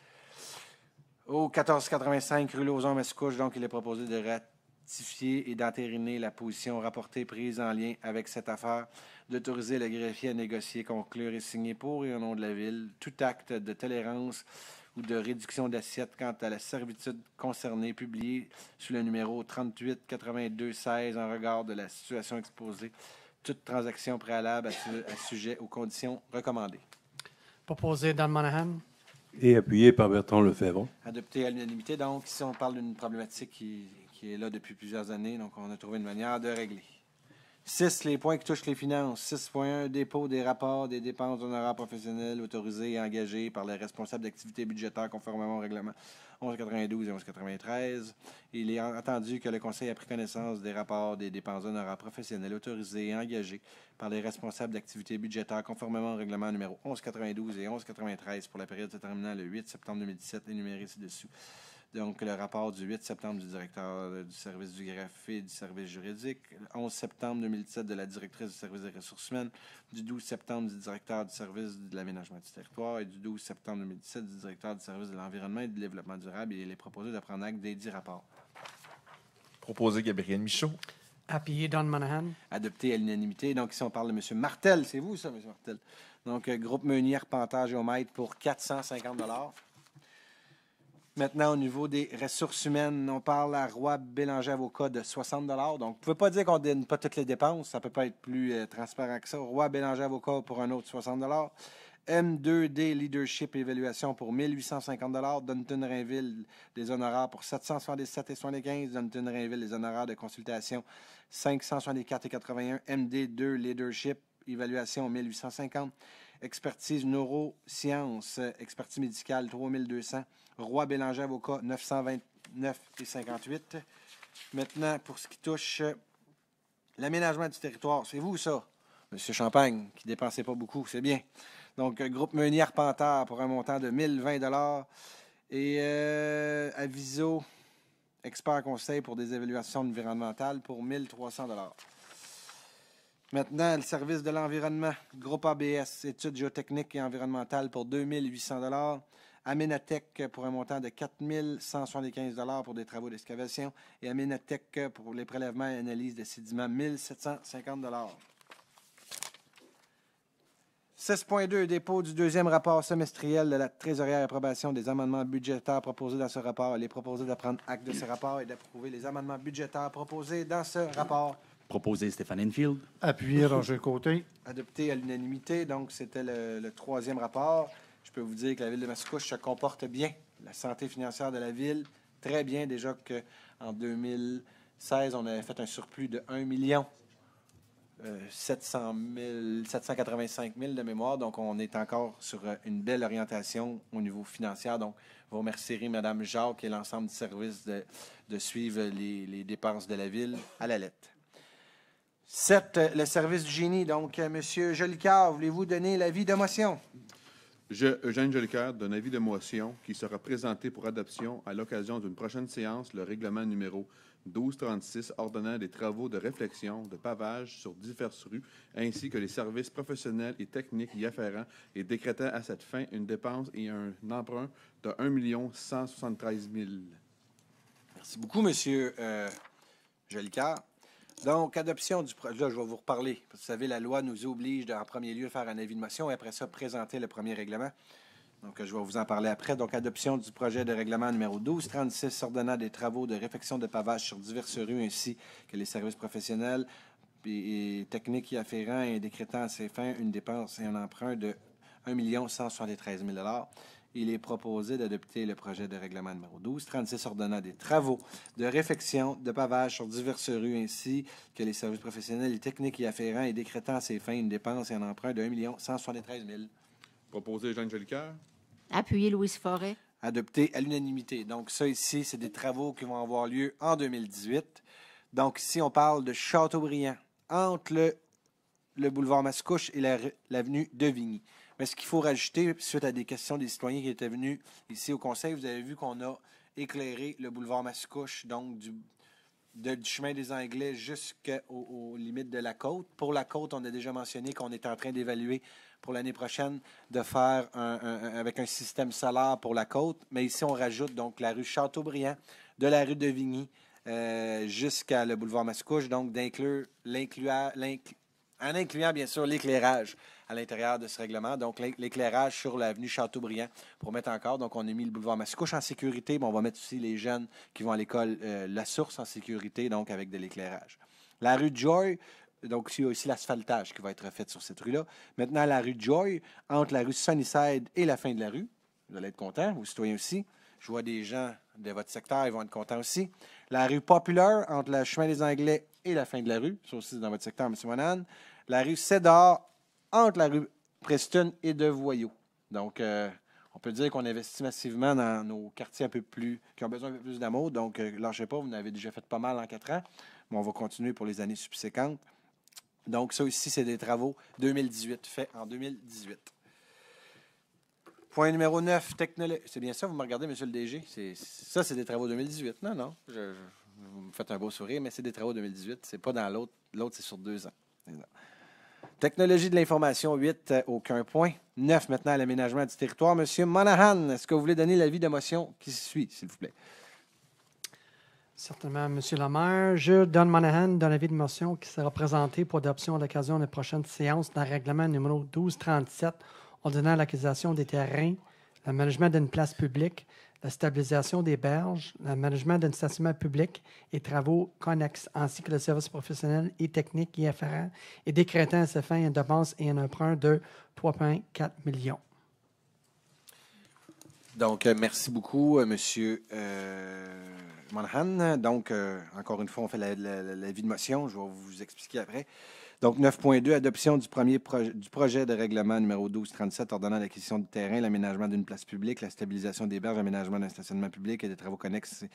au 1485 rue Lauzon-Mascouche. Donc, il est proposé de ratifier et d'entériner la position rapportée prise en lien avec cette affaire, d'autoriser le greffier à négocier, conclure et signer pour et au nom de la Ville tout acte de tolérance ou de réduction d'assiette quant à la servitude concernée, publié sous le numéro 38-82-16 en regard de la situation exposée, toute transaction préalable à sujet aux conditions recommandées. Proposé Don Monahan. Et appuyé par Bertrand Lefebvre. Adopté à l'unanimité. Donc, ici, on parle d'une problématique qui est là depuis plusieurs années. Donc, on a trouvé une manière de régler. 6. Les points qui touchent les finances. 6.1. Dépôt des rapports des dépenses d'honoraires professionnels autorisés et engagés par les responsables d'activités budgétaires conformément au règlement 1192 et 1193. Il est entendu que le Conseil a pris connaissance des rapports des dépenses d'honoraires professionnels autorisés et engagés par les responsables d'activités budgétaires conformément au règlement numéro 1192 et 1193 pour la période se terminant le 8 septembre 2017 énuméré ci-dessus. Donc, le rapport du 8 septembre du directeur du service du greffe et du service juridique, le 11 septembre 2017 de la directrice du service des ressources humaines, du 12 septembre du directeur du service de l'aménagement du territoire et du 12 septembre 2017 du directeur du service de l'environnement et du développement durable. Et il est proposé de prendre acte des 10 rapports. Proposé Gabriel Michaud. Appuyé Don Monahan. Adopté à l'unanimité. Donc, ici, on parle de M. Martel. C'est vous, ça, M. Martel? Donc, groupe meunier arpenteur géomètre pour 450 $. Maintenant, au niveau des ressources humaines, on parle à Roy Bélanger Avocat de 60 $. Donc, vous ne pouvez pas dire qu'on ne donne pas toutes les dépenses. Ça ne peut pas être plus transparent que ça. Roy Bélanger Avocat pour un autre 60 $. M2D Leadership Évaluation pour 1 850 $. Dunton Rainville, des honoraires pour 777,75 $. Dunton Rainville, des honoraires de consultation 564,81 $. MD2 Leadership Évaluation 1 850 $. Expertise neurosciences, expertise médicale 3 200 $. Roy Bélanger Avocat 929,58 $. Maintenant, pour ce qui touche l'aménagement du territoire, c'est vous ça, M. Champagne, qui ne dépensait pas beaucoup, c'est bien. Donc, groupe meunier arpenteur pour un montant de 1 020 $. Et Aviso, expert conseil pour des évaluations environnementales pour 1 300 $. Maintenant, le service de l'environnement, groupe ABS, études géotechniques et environnementales pour 2 800 $. Aménatech pour un montant de 4 175 $ pour des travaux d'excavation et Aménatech pour les prélèvements et analyses de sédiments, 1 750 $. 6.2, dépôt du deuxième rapport semestriel de la trésorière et approbation des amendements budgétaires proposés dans ce rapport. Il est proposé de prendre acte de ce rapport et d'approuver les amendements budgétaires proposés dans ce rapport. Proposé Stéphane Enfield. Appuyé Roger Côté. Adopté à l'unanimité, donc c'était le troisième rapport. Je peux vous dire que la ville de Mascouche se comporte bien. La santé financière de la ville, très bien. Déjà qu'en 2016, on avait fait un surplus de 1 785 000 de mémoire. Donc, on est encore sur une belle orientation au niveau financier. Donc, vous remercierez Mme Jacques et l'ensemble du service de suivre les dépenses de la ville à la lettre. 7, le service du génie. Donc, M. Jolicoeur, voulez-vous donner l'avis de motion? Je, Eugène Jolicoeur, donne avis de motion qui sera présenté pour adoption à l'occasion d'une prochaine séance, le règlement numéro 1236 ordonnant des travaux de réflexion, de pavage sur diverses rues, ainsi que les services professionnels et techniques y afférents et décrétant à cette fin une dépense et un emprunt de 1 173 000. Merci beaucoup, M. Jolicoeur. Donc, adoption du projet. Là, je vais vous reparler. Vous savez, la loi nous oblige, en premier lieu, à faire un avis de motion et après ça, présenter le premier règlement. Donc, je vais vous en parler après. Donc, adoption du projet de règlement numéro 1236 ordonnant des travaux de réfection de pavage sur diverses rues ainsi que les services professionnels et techniques y afférents et décrétant à ces fins une dépense et un emprunt de 1 173 000 $. Il est proposé d'adopter le projet de règlement numéro 1236 ordonnant des travaux de réfection de pavage sur diverses rues ainsi que les services professionnels et techniques y afférents et décrétant à ces fins une dépense et un emprunt de 1 173 000 $. Proposé Eugène Jolicoeur. Appuyé Louise Forêt. Adopté à l'unanimité. Donc, ça ici, c'est des travaux qui vont avoir lieu en 2018. Donc, ici, on parle de Châteaubriand, entre le boulevard Mascouche et l'avenue de Vigny. Mais ce qu'il faut rajouter, suite à des questions des citoyens qui étaient venus ici au Conseil, vous avez vu qu'on a éclairé le boulevard Mascouche, donc du chemin des Anglais jusqu'aux limites de la côte. Pour la côte, on a déjà mentionné qu'on est en train d'évaluer pour l'année prochaine de faire avec un système solaire pour la côte. Mais ici, on rajoute donc la rue Châteaubriand, de la rue de Vigny jusqu'à le boulevard Mascouche, donc d'inclure en incluant bien sûr l'éclairage à l'intérieur de ce règlement. Donc, l'éclairage sur l'avenue Châteaubriand pour mettre encore. Donc, on a mis le boulevard Mascouche en sécurité, mais on va mettre aussi les jeunes qui vont à l'école La Source en sécurité, donc avec de l'éclairage. La rue Joy, donc il y a aussi l'asphaltage qui va être fait sur cette rue-là. Maintenant, la rue Joy, entre la rue Sunnyside et la fin de la rue. Vous allez être contents, vous citoyens aussi. Je vois des gens de votre secteur, ils vont être contents aussi. La rue Populaire, entre le chemin des Anglais et la fin de la rue. Ça aussi, c'est dans votre secteur, M. Monan. La rue Cédar, entre la rue Preston et de Voyaux. Donc, on peut dire qu'on investit massivement dans nos quartiers un peu plus, qui ont besoin un peu plus d'amour. Donc, lâchez pas, vous en avez déjà fait pas mal en 4 ans. Mais on va continuer pour les années subséquentes. Donc, ça aussi, c'est des travaux 2018, faits en 2018. Point numéro 9, technologie. C'est bien ça, vous me regardez, M. le DG? Ça, c'est des travaux 2018. Non. Vous me faites un beau sourire, mais c'est des travaux 2018. C'est pas dans l'autre. L'autre, c'est sur 2 ans. Technologie de l'information, 8, aucun point. 9, maintenant, à l'aménagement du territoire. Monsieur Monahan, est-ce que vous voulez donner l'avis de motion qui suit, s'il vous plaît? Certainement, M. le maire. Je, Don Monahan, donne l'avis de motion qui sera présenté pour adoption à l'occasion de la prochaine séance d'un règlement numéro 1237 ordonnant l'acquisition des terrains, le management d'une place publique, la stabilisation des berges, le management d'un stationnement public et travaux connexes, ainsi que le service professionnel et technique y afférent, et décrétant à ce fin une dépense et un emprunt de 3,4 millions. Donc, merci beaucoup, M. Monahan. Donc, encore une fois, on fait l'avis de motion. Je vais vous expliquer après. Donc, 9.2, adoption du projet de règlement numéro 1237 ordonnant l'acquisition du terrain, l'aménagement d'une place publique, la stabilisation des berges, l'aménagement d'un stationnement public et des travaux connexes,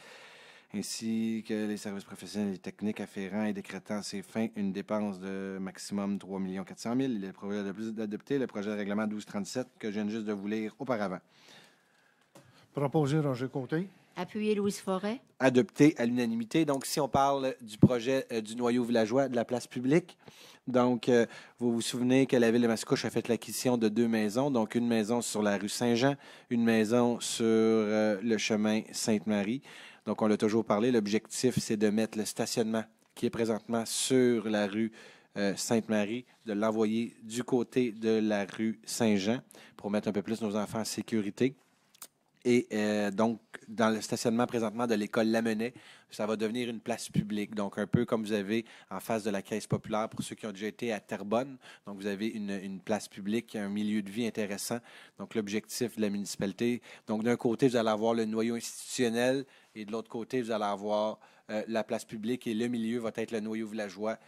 ainsi que les services professionnels et techniques afférents et décrétant à ces fins une dépense de maximum 3 400 000 Il est proposé d'adopter le projet de règlement 1237 que je viens juste de vous lire auparavant. Proposé Roger Côté. Appuyé Louise Forêt. Adopté à l'unanimité. Donc, si on parle du projet du noyau villageois de la place publique, donc, vous vous souvenez que la Ville de Mascouche a fait l'acquisition de 2 maisons, donc une maison sur la rue Saint-Jean, une maison sur le chemin Sainte-Marie. Donc, on l'a toujours parlé, l'objectif, c'est de mettre le stationnement qui est présentement sur la rue Sainte-Marie, de l'envoyer du côté de la rue Saint-Jean pour mettre un peu plus nos enfants en sécurité. Et donc, dans le stationnement présentement de l'école Lamennais, ça va devenir une place publique. Donc, un peu comme vous avez en face de la Caisse populaire pour ceux qui ont déjà été à Terrebonne. Donc, vous avez une place publique, un milieu de vie intéressant. Donc, l'objectif de la municipalité. Donc, d'un côté, vous allez avoir le noyau institutionnel et de l'autre côté, vous allez avoir la place publique et le milieu va être le noyau villageois.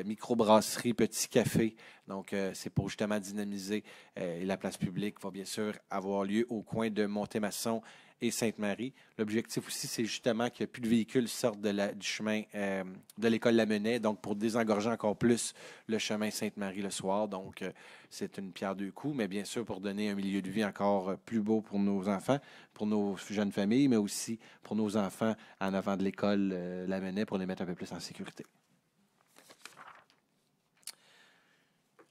Microbrasserie, petit café. Donc, c'est pour justement dynamiser. Et la place publique va bien sûr avoir lieu au coin de Montémasson et Sainte-Marie. L'objectif aussi, c'est justement qu'il n'y ait plus de véhicules qui sortent du chemin de l'école Lamennais, donc pour désengorger encore plus le chemin Sainte-Marie le soir. Donc, c'est une pierre deux coups, mais bien sûr pour donner un milieu de vie encore plus beau pour nos enfants, pour nos jeunes familles, mais aussi pour nos enfants en avant de l'école Lamennais pour les mettre un peu plus en sécurité.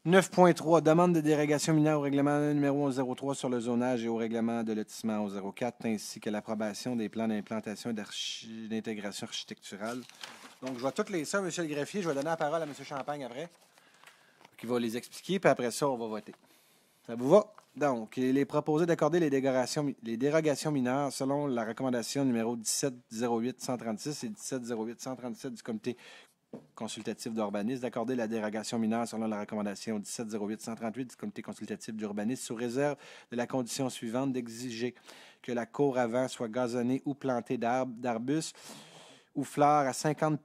9.3, demande de dérogation mineure au règlement numéro 1103 sur le zonage et au règlement de lotissement 1104, ainsi que l'approbation des plans d'implantation et d'intégration architecturale. Donc, je vais toutes les ça, M. le greffier. Je vais donner la parole à M. Champagne après, qui va les expliquer, puis après ça, on va voter. Ça vous va? Donc, il est proposé d'accorder les dérogations mineures selon la recommandation numéro 1708-136 et 1708-137 du comité consultatif d'urbanisme, d'accorder la dérogation mineure selon la recommandation 1708-138 du comité consultatif d'urbanisme sous réserve de la condition suivante d'exiger que la cour avant soit gazonnée ou plantée d'arbustes ou fleurs à 50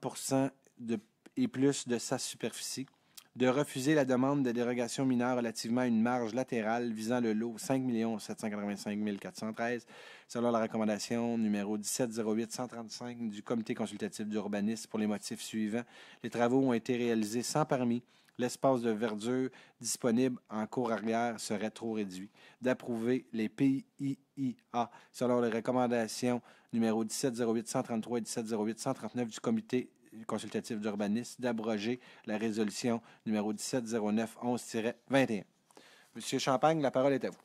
et plus de sa superficie, de refuser la demande de dérogation mineure relativement à une marge latérale visant le lot 5 785 413 selon la recommandation numéro 1708-135 du comité consultatif d'urbanisme pour les motifs suivants. Les travaux ont été réalisés sans permis. L'espace de verdure disponible en cour arrière serait trop réduit. D'approuver les PIIA selon les recommandations numéro 1708-133 et 1708-139 du comité consultatif d'urbanisme, d'abroger la résolution numéro 1709-11-21. Monsieur Champagne, la parole est à vous.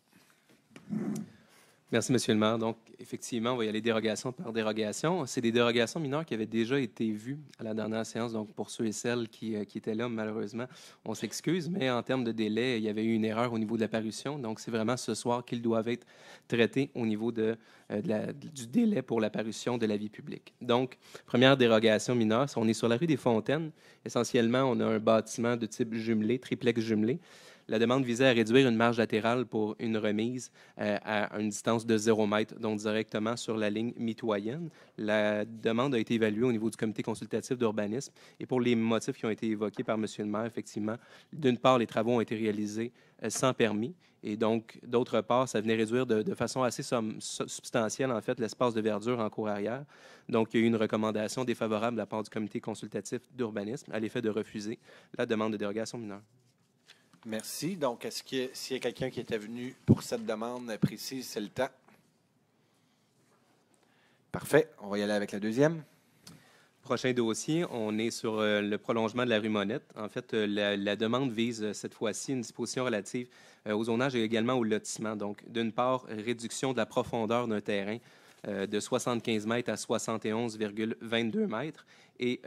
Merci, Monsieur le maire. Donc, effectivement, on va y aller dérogation par dérogation. C'est des dérogations mineures qui avaient déjà été vues à la dernière séance. Donc, pour ceux et celles qui étaient là, malheureusement, on s'excuse. Mais en termes de délai, il y avait eu une erreur au niveau de la parution. Donc, c'est vraiment ce soir qu'ils doivent être traités au niveau du délai pour la parution de l'avis public. Donc, première dérogation mineure, on est sur la rue des Fontaines. Essentiellement, on a un bâtiment de type jumelé, triplex jumelé. La demande visait à réduire une marge latérale pour une remise à une distance de 0 mètre, donc directement sur la ligne mitoyenne. La demande a été évaluée au niveau du comité consultatif d'urbanisme. Et pour les motifs qui ont été évoqués par M. le maire, effectivement, d'une part, les travaux ont été réalisés sans permis. Et donc, d'autre part, ça venait réduire de façon assez substantielle, en fait, l'espace de verdure en cour arrière. Donc, il y a eu une recommandation défavorable de la part du comité consultatif d'urbanisme à l'effet de refuser la demande de dérogation mineure. Merci. Donc, est-ce que s'il y a quelqu'un qui était venu pour cette demande précise, c'est le temps? Parfait. On va y aller avec la deuxième. Prochain dossier, on est sur le prolongement de la rue Monette. En fait, la demande vise cette fois-ci une disposition relative au zonage et également au lotissement. Donc, d'une part, réduction de la profondeur d'un terrain de 75 mètres à 71,22 mètres et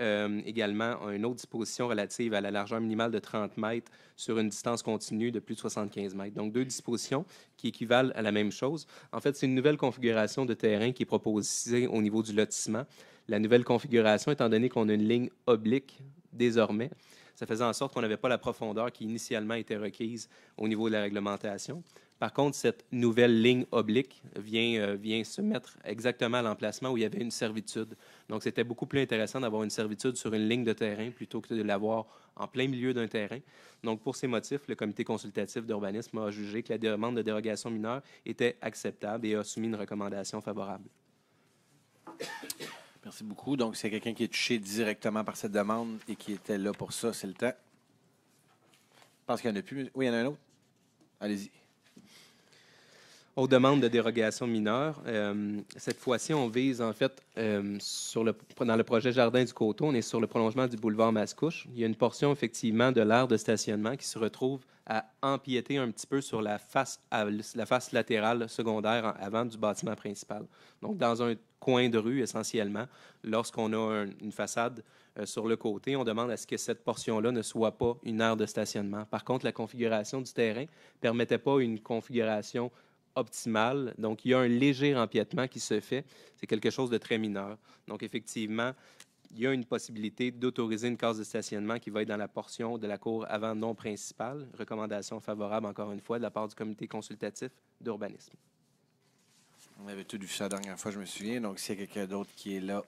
également une autre disposition relative à la largeur minimale de 30 mètres sur une distance continue de plus de 75 mètres. Donc, deux dispositions qui équivalent à la même chose. En fait, c'est une nouvelle configuration de terrain qui est proposée au niveau du lotissement. La nouvelle configuration, étant donné qu'on a une ligne oblique désormais, ça faisait en sorte qu'on n'avait pas la profondeur qui initialement était requise au niveau de la réglementation. Par contre, cette nouvelle ligne oblique vient se mettre exactement à l'emplacement où il y avait une servitude. Donc, c'était beaucoup plus intéressant d'avoir une servitude sur une ligne de terrain plutôt que de l'avoir en plein milieu d'un terrain. Donc, pour ces motifs, le comité consultatif d'urbanisme a jugé que la demande de dérogation mineure était acceptable et a soumis une recommandation favorable. Merci beaucoup. Donc, c'est quelqu'un qui est touché directement par cette demande et qui était là pour ça, c'est le temps. Je pense qu'il n'y en a plus. Oui, il y en a un autre. Allez-y. Aux demandes de dérogation mineure, cette fois-ci, on vise en fait dans le projet Jardin du Coteau, on est sur le prolongement du boulevard Mascouche. Il y a une portion effectivement de l'aire de stationnement qui se retrouve à empiéter un petit peu sur la face latérale secondaire avant du bâtiment principal. Donc, dans un coin de rue essentiellement, lorsqu'on a une façade sur le côté, on demande à ce que cette portion-là ne soit pas une aire de stationnement. Par contre, la configuration du terrain ne permettait pas une configuration optimale. Donc, il y a un léger empiètement qui se fait. C'est quelque chose de très mineur. Donc, effectivement, il y a une possibilité d'autoriser une case de stationnement qui va être dans la portion de la cour avant non principale. Recommandation favorable, encore une fois, de la part du comité consultatif d'urbanisme. On avait tout vu ça la dernière fois, je me souviens. Donc, s'il y a quelqu'un d'autre qui est là,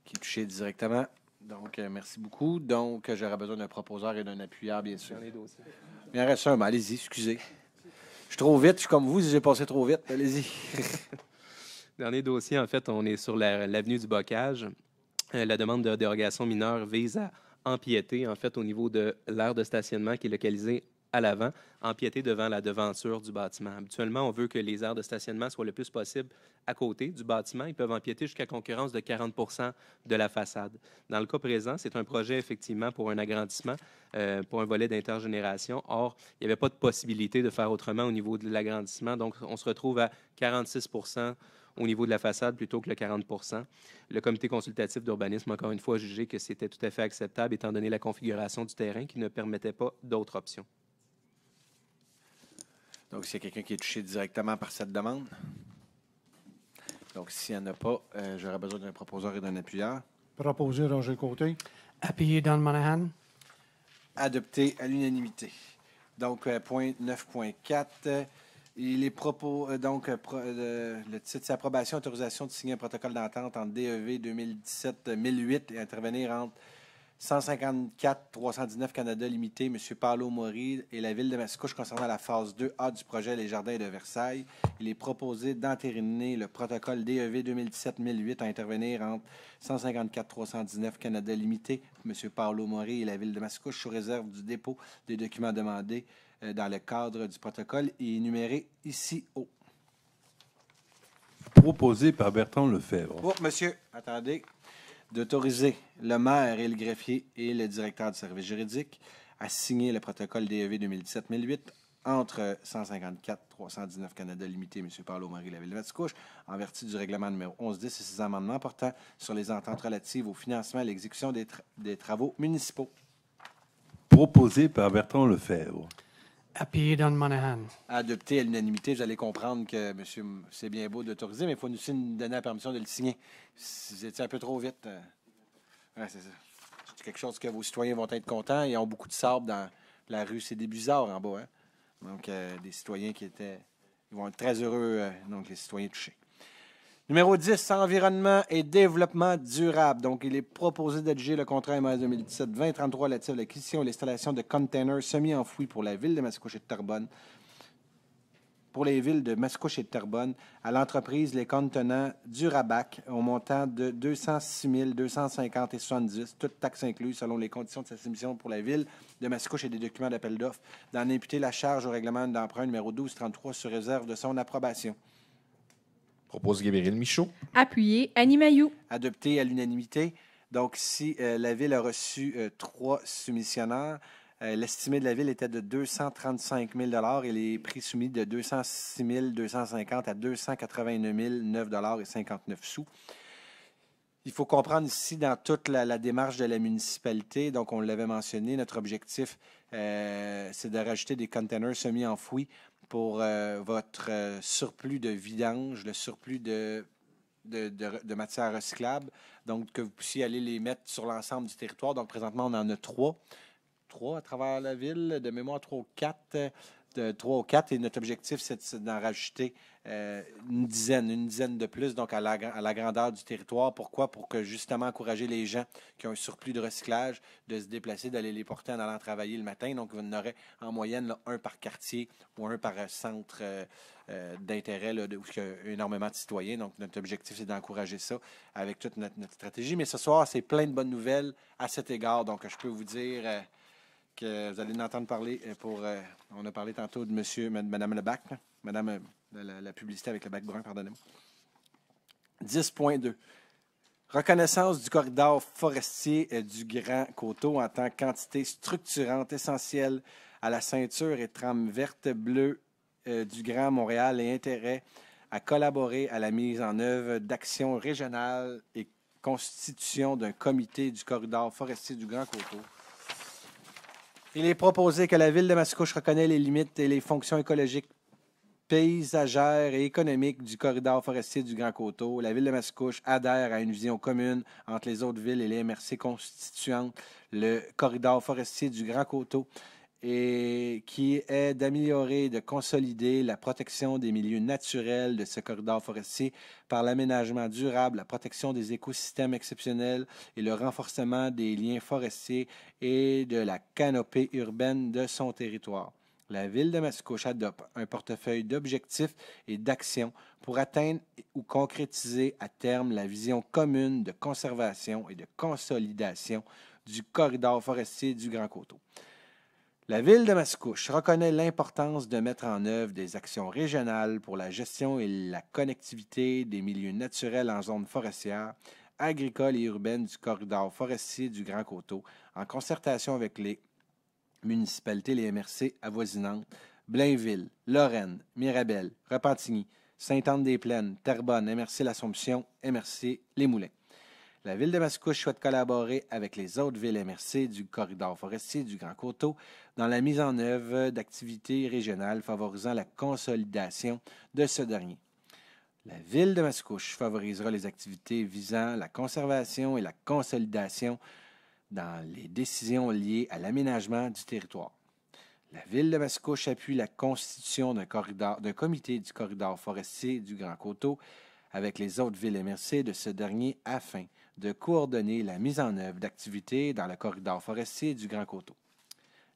qui est touché directement. Donc, merci beaucoup. Donc, j'aurais besoin d'un proposeur et d'un appuyeur, bien sûr. Il en reste un, mais allez-y, excusez. Je suis trop vite, je suis comme vous, si j'ai passé trop vite. Allez-y. Dernier dossier, en fait, on est sur l'avenue du Bocage. La demande de dérogation mineure vise à empiéter, en fait, au niveau de l'aire de stationnement qui est localisée à l'avant, empiéter devant la devanture du bâtiment. Habituellement, on veut que les aires de stationnement soient le plus possible à côté du bâtiment. Ils peuvent empiéter jusqu'à concurrence de 40 de la façade. Dans le cas présent, c'est un projet effectivement pour un agrandissement, pour un volet d'intergénération. Or, il n'y avait pas de possibilité de faire autrement au niveau de l'agrandissement. Donc, on se retrouve à 46 au niveau de la façade plutôt que le 40 Le comité consultatif d'urbanisme, encore une fois, a jugé que c'était tout à fait acceptable étant donné la configuration du terrain qui ne permettait pas d'autres options. Donc, s'il y a quelqu'un qui est touché directement par cette demande. Donc, s'il n'y en a pas, j'aurais besoin d'un proposeur et d'un appuyeur. Proposé Roger Côté. Appuyé Don Monahan. Adopté à l'unanimité. Donc, point 9.4. Il est le titre, c'est approbation, autorisation de signer un protocole d'entente entre DEV 2017-1008 et intervenir entre 154-319 Canada Limité, M. Paolo Mori et la Ville de Mascouche concernant la phase 2A du projet Les Jardins de Versailles. Il est proposé d'entériner le protocole DEV 2017-1008 à intervenir entre 154-319 Canada Limité, M. Paolo Mori et la Ville de Mascouche sous réserve du dépôt des documents demandés dans le cadre du protocole et énuméré ici haut. Proposé par Bertrand Lefebvre. Oh, monsieur, attendez. D'autoriser le maire et le greffier et le directeur du service juridique à signer le protocole DEV 2017-1008 entre 154-319 Canada Limité, M. Paolo Mori, la Ville de Mascouche, en vertu du règlement numéro 1110 et ses amendements portant sur les ententes relatives au financement et à l'exécution des travaux municipaux. Proposé par Bertrand Lefebvre. Appuyé Don Monahan. Adopté à l'unanimité, vous allez comprendre que, monsieur, c'est bien beau d'autoriser, mais il faut aussi nous donner la permission de le signer. Si vous étiez un peu trop vite, ouais, c'est ça. C'est quelque chose que vos citoyens vont être contents. Ils ont beaucoup de sable dans la rue. C'est des Busards en bas. Hein? Donc, des citoyens ils vont être très heureux, donc les citoyens touchés. Numéro 10, environnement et développement durable. Donc, il est proposé d'adjuger le contrat MS 2017-2033 relatif à l'acquisition et l'installation de containers semi-enfouis pour la ville de Mascouche et de Terrebonne. Pour les villes de Mascouche et de Terrebonne, à l'entreprise Les Contenants Durabac au montant de 206 250 et 70, toutes taxes incluses selon les conditions de sa soumission pour la ville de Mascouche et des documents d'appel d'offres, d'en imputer la charge au règlement d'emprunt numéro 1233 sur réserve de son approbation. Propose Gabriel Michaud. Appuyé Annie Mailloux. Adopté à l'unanimité. Donc, si la Ville a reçu 3 soumissionnaires, l'estimé de la Ville était de 235 000 et les prix soumis de 206 250 à 289 009 et 59 sous. Il faut comprendre ici, dans toute la démarche de la municipalité, donc on l'avait mentionné, notre objectif, c'est de rajouter des containers semi-enfouis pour votre surplus de vidange, le surplus de matières recyclables, donc que vous puissiez aller les mettre sur l'ensemble du territoire. Donc, présentement, on en a 3 à travers la ville, de mémoire 3 ou 4, et notre objectif, c'est d'en rajouter une dizaine de plus, donc à la grandeur du territoire. Pourquoi? Pour que justement encourager les gens qui ont un surplus de recyclage de se déplacer, d'aller les porter en allant travailler le matin. Donc, on aurait en moyenne là, un par quartier ou un par centre d'intérêt là, où il y a énormément de citoyens. Donc, notre objectif, c'est d'encourager ça avec toute notre stratégie. Mais ce soir, c'est plein de bonnes nouvelles à cet égard. Donc, je peux vous dire que vous allez en entendre parler on a parlé tantôt de Mme Lebac. Madame, la publicité avec le bac brun, pardonnez-moi. 10.2. Reconnaissance du corridor forestier du Grand Coteau en tant qu'entité structurante essentielle à la ceinture et trame verte-bleue du Grand Montréal et intérêt à collaborer à la mise en œuvre d'actions régionales et constitution d'un comité du corridor forestier du Grand Coteau. Il est proposé que la Ville de Mascouche reconnaisse les limites et les fonctions écologiques, paysagères et économiques du corridor forestier du Grand Coteau. La Ville de Mascouche adhère à une vision commune entre les autres villes et les MRC constituantes, le corridor forestier du Grand Coteau, et qui est d'améliorer et de consolider la protection des milieux naturels de ce corridor forestier par l'aménagement durable, la protection des écosystèmes exceptionnels et le renforcement des liens forestiers et de la canopée urbaine de son territoire. La Ville de Mascouche adopte un portefeuille d'objectifs et d'actions pour atteindre ou concrétiser à terme la vision commune de conservation et de consolidation du corridor forestier du Grand Coteau. La Ville de Mascouche reconnaît l'importance de mettre en œuvre des actions régionales pour la gestion et la connectivité des milieux naturels en zone forestière, agricole et urbaine du corridor forestier du Grand Coteau, en concertation avec les municipalités, les MRC avoisinantes, Blainville, Lorraine, Mirabel, Repentigny, Sainte-Anne-des-Plaines, Terrebonne, MRC L'Assomption, MRC Les Moulins. La Ville de Mascouche souhaite collaborer avec les autres villes MRC du corridor forestier du Grand Coteau dans la mise en œuvre d'activités régionales favorisant la consolidation de ce dernier. La Ville de Mascouche favorisera les activités visant la conservation et la consolidation dans les décisions liées à l'aménagement du territoire. La Ville de Mascouche appuie la constitution d'un comité du corridor forestier du Grand Coteau avec les autres villes MRC de ce dernier afin de coordonner la mise en œuvre d'activités dans le corridor forestier du Grand Coteau.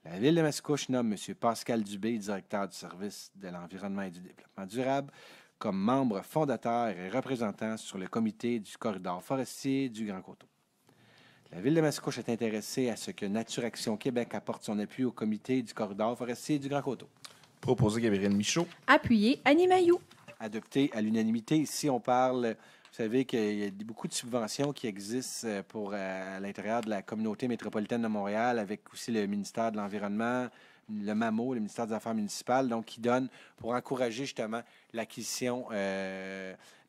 La Ville de Mascouche nomme M. Pascal Dubé, directeur du service de l'environnement et du développement durable, comme membre fondateur et représentant sur le comité du corridor forestier du Grand Coteau. La Ville de Mascouche est intéressée à ce que Nature Action Québec apporte son appui au comité du corridor forestier du Grand Coteau. Proposé Gabriel Michaud. Appuyé Annie Mailloux. Adopté à l'unanimité. Ici, on parle, vous savez qu'il y a beaucoup de subventions qui existent à l'intérieur de la communauté métropolitaine de Montréal, avec aussi le ministère de l'Environnement, le MAMO, le ministère des Affaires municipales, donc qui donne pour encourager justement l'acquisition.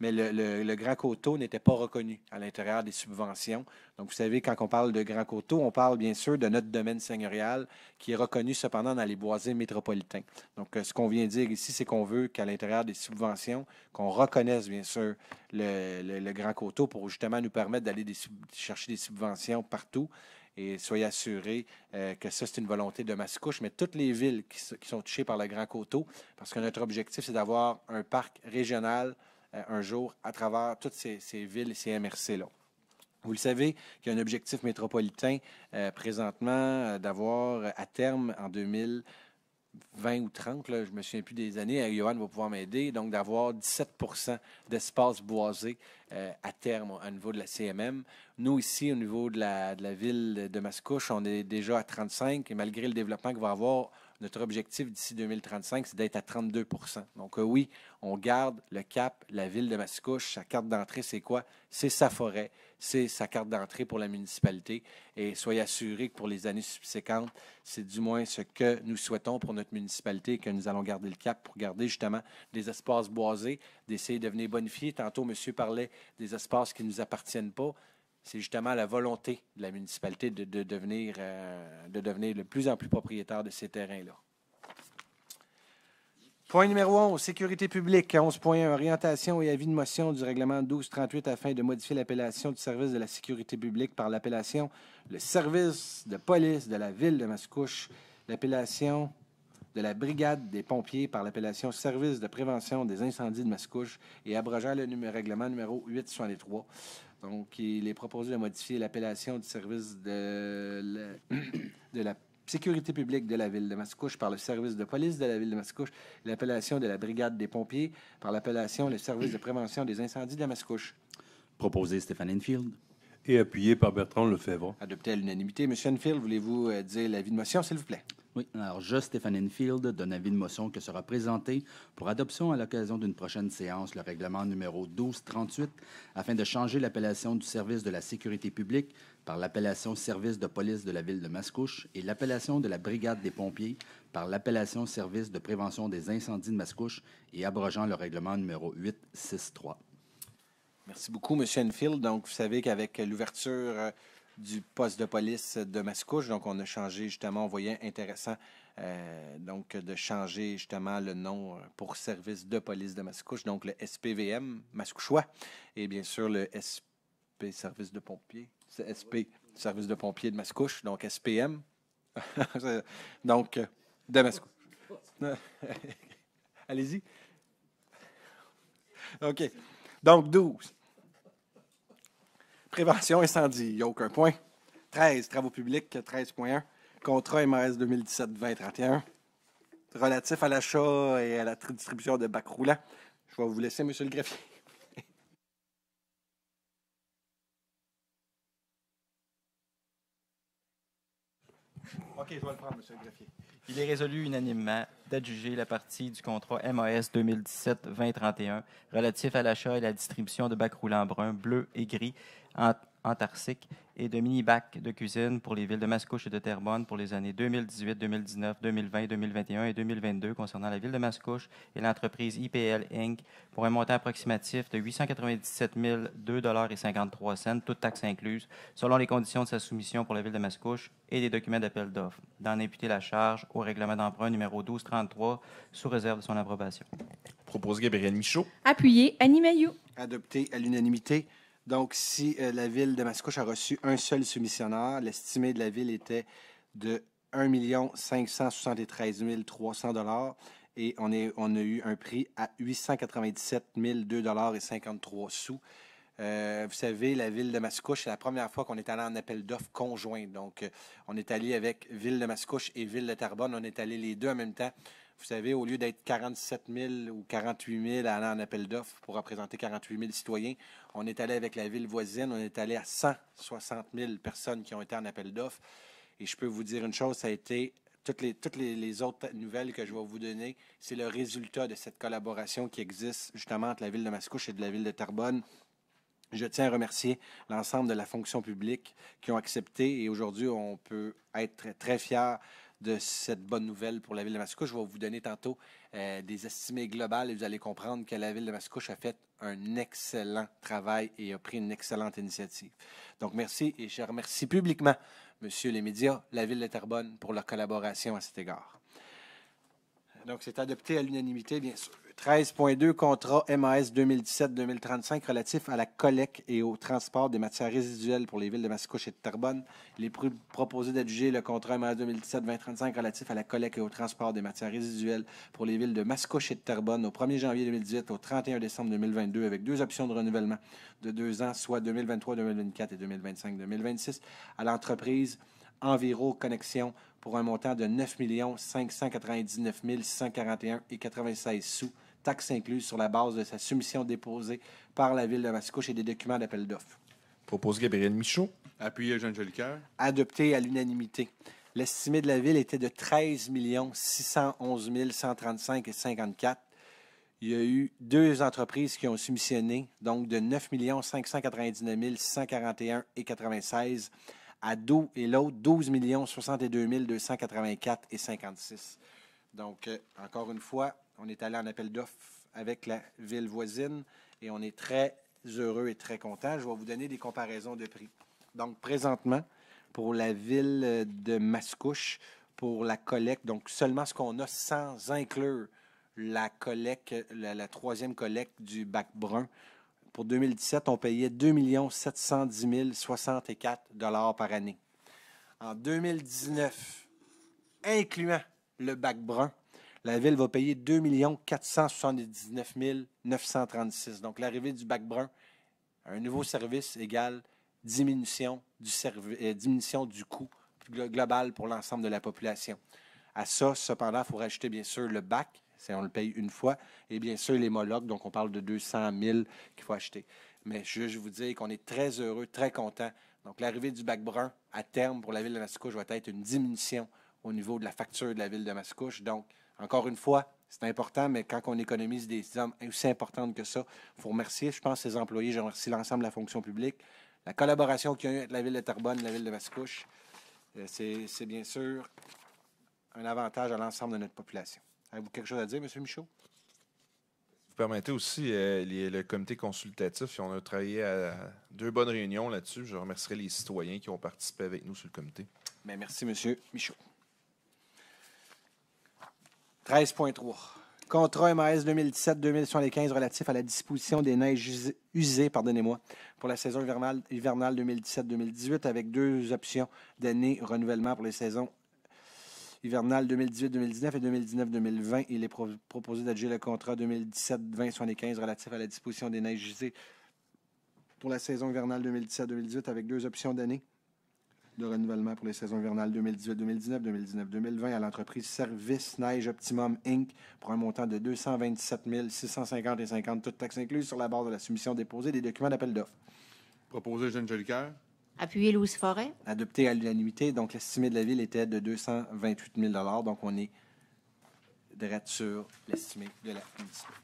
Mais le Grand Coteau n'était pas reconnu à l'intérieur des subventions. Donc, vous savez, quand on parle de Grand Coteau, on parle bien sûr de notre domaine seigneurial qui est reconnu cependant dans les boisés métropolitains. Donc, ce qu'on vient dire ici, c'est qu'on veut qu'à l'intérieur des subventions, qu'on reconnaisse bien sûr le Grand Coteau pour justement nous permettre d'aller chercher des subventions partout. Et soyez assurés que ça, c'est une volonté de Mascouche, mais toutes les villes qui sont touchées par le Grand Coteau, parce que notre objectif, c'est d'avoir un parc régional un jour à travers toutes ces villes et ces MRC-là. Vous le savez qu'il y a un objectif métropolitain présentement d'avoir à terme en 2020 ou 30, là, je ne me souviens plus des années, Johan va pouvoir m'aider, donc d'avoir 17 d'espace boisé à terme au niveau de la CMM. Nous, ici, au niveau de la ville de Mascouche, on est déjà à 35 et malgré le développement qu'on va avoir, notre objectif d'ici 2035, c'est d'être à 32 %. Donc oui, on garde le cap, la ville de Mascouche. Sa carte d'entrée, c'est quoi? C'est sa forêt, c'est sa carte d'entrée pour la municipalité. Et soyez assurés que pour les années subséquentes, c'est du moins ce que nous souhaitons pour notre municipalité, que nous allons garder le cap pour garder justement des espaces boisés, d'essayer de venir bonifier. Tantôt, monsieur parlait des espaces qui ne nous appartiennent pas. C'est justement la volonté de la municipalité de devenir de plus en plus propriétaire de ces terrains-là. Point numéro 11, sécurité publique. 11.1, orientation et avis de motion du règlement 1238 afin de modifier l'appellation du service de la sécurité publique par l'appellation le service de police de la ville de Mascouche, l'appellation de la brigade des pompiers par l'appellation service de prévention des incendies de Mascouche et abrogeant le règlement numéro 863. Donc, il est proposé de modifier l'appellation du service de la sécurité publique de la ville de Mascouche par le service de police de la ville de Mascouche, l'appellation de la brigade des pompiers par l'appellation le service de prévention des incendies de Mascouche. Proposé Stéphane Enfield. et appuyé par Bertrand Lefebvre. Adopté à l'unanimité. Monsieur Enfield, voulez-vous dire l'avis de motion, s'il vous plaît? Oui, alors je, Stéphane Enfield, donne avis de motion que sera présenté pour adoption à l'occasion d'une prochaine séance le règlement numéro 1238 afin de changer l'appellation du service de la sécurité publique par l'appellation service de police de la ville de Mascouche et l'appellation de la brigade des pompiers par l'appellation service de prévention des incendies de Mascouche et abrogeant le règlement numéro 863. Merci beaucoup, M. Enfield. Donc, vous savez qu'avec l'ouverture du poste de police de Mascouche, donc on a changé justement, on voyait intéressant donc de changer justement le nom pour service de police de Mascouche, donc le SPVM Mascouchois et bien sûr le SP service de pompiers, c'est SP service de pompiers de Mascouche, donc SPM, donc de Mascouche. Allez-y. OK. Donc, 12. Prévention incendie, il n'y a aucun point. 13. Travaux publics, 13.1. Contrat MAS 2017-2031. Relatif à l'achat et à la distribution de bacs roulants. Je vais vous laisser, M. le greffier. OK, je vais le prendre, M. le greffier. Il est résolu unanimement d'adjuger la partie du contrat MAS 2017-2031 relatif à l'achat et la distribution de bacs roulants bruns, bleus et gris antharsiques et de mini-bacs de cuisine pour les villes de Mascouche et de Terrebonne pour les années 2018, 2019, 2020, 2021 et 2022 concernant la ville de Mascouche et l'entreprise IPL Inc. pour un montant approximatif de 897 002,53 $, toutes taxes incluses, selon les conditions de sa soumission pour la ville de Mascouche et des documents d'appel d'offres, d'en imputer la charge au règlement d'emprunt numéro 1233 sous réserve de son approbation. Proposé Gabriel Michaud. Appuyé Annie Mailloux. Adopté à l'unanimité. Donc, si la ville de Mascouche a reçu un seul soumissionnaire, l'estimé de la ville était de 1 573 300 $ et on a eu un prix à 897 002,53 $. Vous savez, la ville de Mascouche, c'est la première fois qu'on est allé en appel d'offres conjoint. Donc, on est allé avec Ville de Mascouche et Ville de Terrebonne. On est allé les deux en même temps. Vous savez, au lieu d'être 47 000 ou 48 000 à aller en appel d'offres pour représenter 48 000 citoyens, on est allé avec la ville voisine. On est allé à 160 000 personnes qui ont été en appel d'offres. Et je peux vous dire une chose, ça a été toutes les autres nouvelles que je vais vous donner, c'est le résultat de cette collaboration qui existe justement entre la ville de Mascouche et de la ville de Terrebonne. Je tiens à remercier l'ensemble de la fonction publique qui ont accepté et aujourd'hui, on peut être très, très fiers de cette bonne nouvelle pour la ville de Mascouche. Je vais vous donner tantôt des estimés globales et vous allez comprendre que la ville de Mascouche a fait un excellent travail et a pris une excellente initiative. Donc, merci et je remercie publiquement, Monsieur les médias, la ville de Terrebonne pour leur collaboration à cet égard. Donc, c'est adopté à l'unanimité, bien sûr. 13.2, contrat MAS 2017-2035 relatif à la collecte et au transport des matières résiduelles pour les villes de Mascouche et de Terrebonne. Il est proposé d'adjuger le contrat MAS 2017-2035 relatif à la collecte et au transport des matières résiduelles pour les villes de Mascouche et de Terrebonne au 1er janvier 2018 au 31 décembre 2022 avec deux options de renouvellement de 2 ans, soit 2023, 2024 et 2025, 2026 à l'entreprise Enviro Connexion pour un montant de 9 599 641,96 $, taxes incluses sur la base de sa soumission déposée par la Ville de Mascouche et des documents d'appel d'offres. Proposé Gabriel Michaud. Appuyé Jean Jolicoeur. Adopté à l'unanimité. L'estimé de la Ville était de 13 611 135,54 $. Il y a eu deux entreprises qui ont soumissionné, donc de 9 599 641,96 $ à dos et l'autre 12 62 284,56 $. Donc, encore une fois, on est allé en appel d'offres avec la ville voisine et on est très heureux et très content. Je vais vous donner des comparaisons de prix. Donc, présentement, pour la ville de Mascouche, pour la collecte, donc seulement ce qu'on a sans inclure la collecte, la troisième collecte du bac brun. Pour 2017, on payait 2 710 064 $ par année. En 2019, incluant le bac brun, la Ville va payer 2 479 936 $. Donc, l'arrivée du bac brun, un nouveau service égale diminution du coût global pour l'ensemble de la population. À ça, cependant, il faut rajouter bien sûr le bac. On le paye une fois. Et bien sûr, les molocs, donc on parle de 200 000 qu'il faut acheter. mais je vous dire qu'on est très heureux, très content. Donc, l'arrivée du bac brun, à terme, pour la ville de Mascouche, va être une diminution au niveau de la facture de la ville de Mascouche. Donc, encore une fois, c'est important, mais quand on économise des sommes aussi importantes que ça, il faut remercier, je pense, ses employés, je remercie l'ensemble de la fonction publique, la collaboration qu'il y a eu avec la ville de Terrebonne et la ville de Mascouche. C'est bien sûr un avantage à l'ensemble de notre population. Avez-vous quelque chose à dire, M. Michaud? Vous permettez aussi le comité consultatif. On a travaillé à 2 bonnes réunions là-dessus. Je remercierai les citoyens qui ont participé avec nous sur le comité. Bien, merci, M. Michaud. 13.3. Contrat MAS 2017-2075 relatif à la disposition des neiges usées pour la saison hivernale 2017-2018 avec 2 options d'année renouvellement pour les saisons hivernales 2018-2019 et 2019-2020. Il est proposé d'adjuger le contrat 2017-2075 relatif à la disposition des neiges usées pour la saison hivernale 2017-2018 avec 2 options d'année de renouvellement pour les saisons hivernales 2018-2019, 2019-2020 à l'entreprise Service Neige Optimum Inc. pour un montant de 227 650,50 toutes taxes incluses sur la base de la soumission déposée des documents d'appel d'offres. Proposé Eugène Jolicoeur. Appuyé Louise Forêt. Adopté à l'unanimité. Donc, l'estimé de la ville était de 228 000 $. Donc, on est direct sur l'estimé de la municipalité.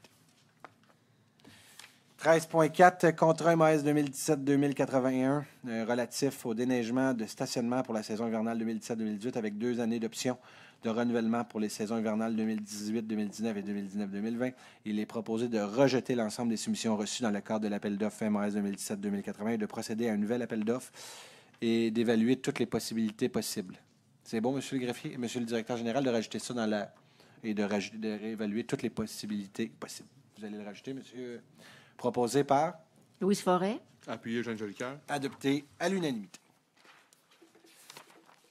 13.4, contrat MAS 2017-2081 relatif au déneigement de stationnement pour la saison hivernale 2017-2018 avec 2 années d'options de renouvellement pour les saisons hivernales 2018-2019 et 2019-2020. Il est proposé de rejeter l'ensemble des soumissions reçues dans le cadre de l'appel d'offres MAS 2017-2080 et de procéder à un nouvel appel d'offres et d'évaluer toutes les possibilités possibles. C'est bon, M. le greffier, M. le directeur général, de rajouter ça dans la... et de réévaluer toutes les possibilités possibles. Vous allez le rajouter, monsieur... Proposé par Louise Forêt. Appuyé Eugène Jolicoeur. Adopté à l'unanimité.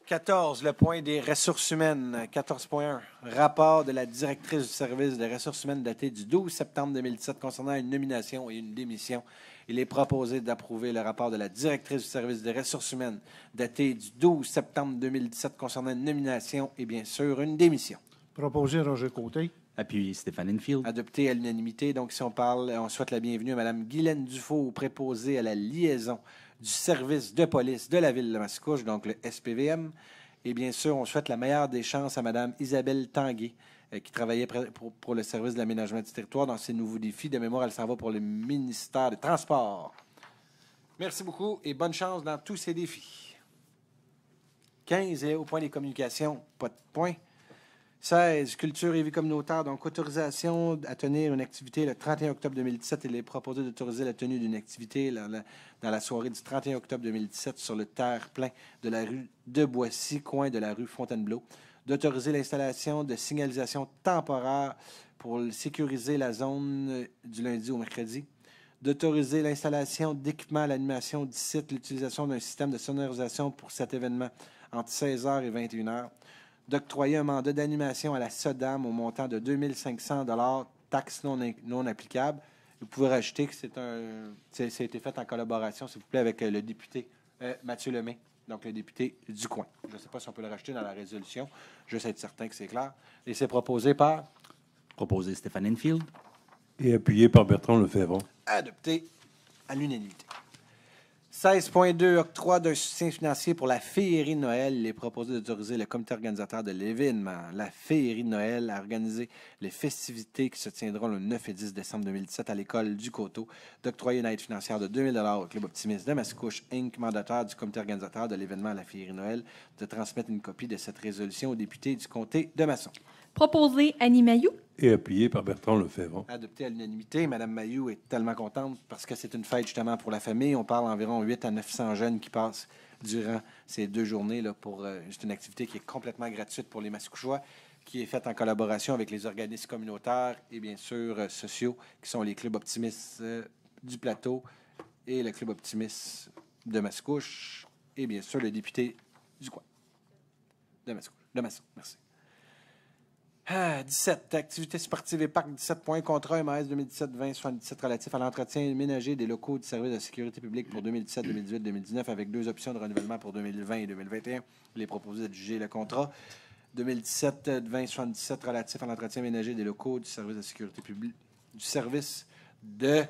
14, le point des ressources humaines. 14.1, rapport de la directrice du service des ressources humaines daté du 12 septembre 2017 concernant une nomination et une démission. Il est proposé d'approuver le rapport de la directrice du service des ressources humaines daté du 12 septembre 2017 concernant une nomination et bien sûr une démission. Proposé Roger Côté. Appuyé Stéphane Enfield. Adopté à l'unanimité. Donc, si on parle, on souhaite la bienvenue à Mme Guylaine Dufault, préposée à la liaison du service de police de la ville de Mascouche, donc le SPVM. Et bien sûr, on souhaite la meilleure des chances à Mme Isabelle Tanguay, qui travaillait pour le service de l'aménagement du territoire dans ses nouveaux défis. De mémoire, elle s'en va pour le ministère des Transports. Merci beaucoup et bonne chance dans tous ces défis. 15, et au point des communications, pas de point. 16, culture et vie communautaire, donc autorisation à tenir une activité le 31 octobre 2017. Il est proposé d'autoriser la tenue d'une activité dans la soirée du 31 octobre 2017 sur le terre-plein de la rue de Boissy, coin de la rue Fontainebleau. D'autoriser l'installation de signalisation temporaire pour sécuriser la zone du lundi au mercredi. D'autoriser l'installation d'équipements à l'animation du site, l'utilisation d'un système de sonorisation pour cet événement entre 16h et 21h. D'octroyer un mandat d'animation à la SODAM au montant de 2 500 $, taxes non applicables. Vous pouvez rajouter que ça a été fait en collaboration, s'il vous plaît, avec le député Mathieu Lemay, donc le député du coin. Je ne sais pas si on peut le rajouter dans la résolution, juste être certain que c'est clair. Et c'est proposé par... Proposé Stéphane Enfield. Et appuyé par Bertrand Lefebvre. Adopté à l'unanimité. 16.2, octroi d'un soutien financier pour la Féerie de Noël. Il est proposé d'autoriser le comité organisateur de l'événement, la Féerie de Noël, à organiser les festivités qui se tiendront le 9 et 10 décembre 2017 à l'école du Coteau, d'octroyer une aide financière de 2 000 $ au Club Optimiste de Mascouche, Inc., mandataire du comité organisateur de l'événement La Féerie de Noël, de transmettre une copie de cette résolution au député du comté de Masson. Proposé Annie Mailloux. Et appuyé par Bertrand Lefebvre. Adopté à l'unanimité. Mme Mailloux est tellement contente parce que c'est une fête justement pour la famille. On parle environ 800 à 900 jeunes qui passent durant ces 2 journées là, pour c'est une activité qui est complètement gratuite pour les Mascouchois, qui est faite en collaboration avec les organismes communautaires et bien sûr sociaux, qui sont les clubs optimistes du plateau et le club optimiste de Mascouche et bien sûr le député du coin de Mascouche. De Masson, merci. 17. Activités sportives et parcs. 17 points. Contrat MAS 2017-2077 relatif à l'entretien ménager des locaux du service de sécurité publique pour 2017, 2018, 2019 avec 2 options de renouvellement pour 2020 et 2021. Il est proposé d'adjuger le contrat 2017-2077 relatif à l'entretien ménager des locaux du service de sécurité publique du service de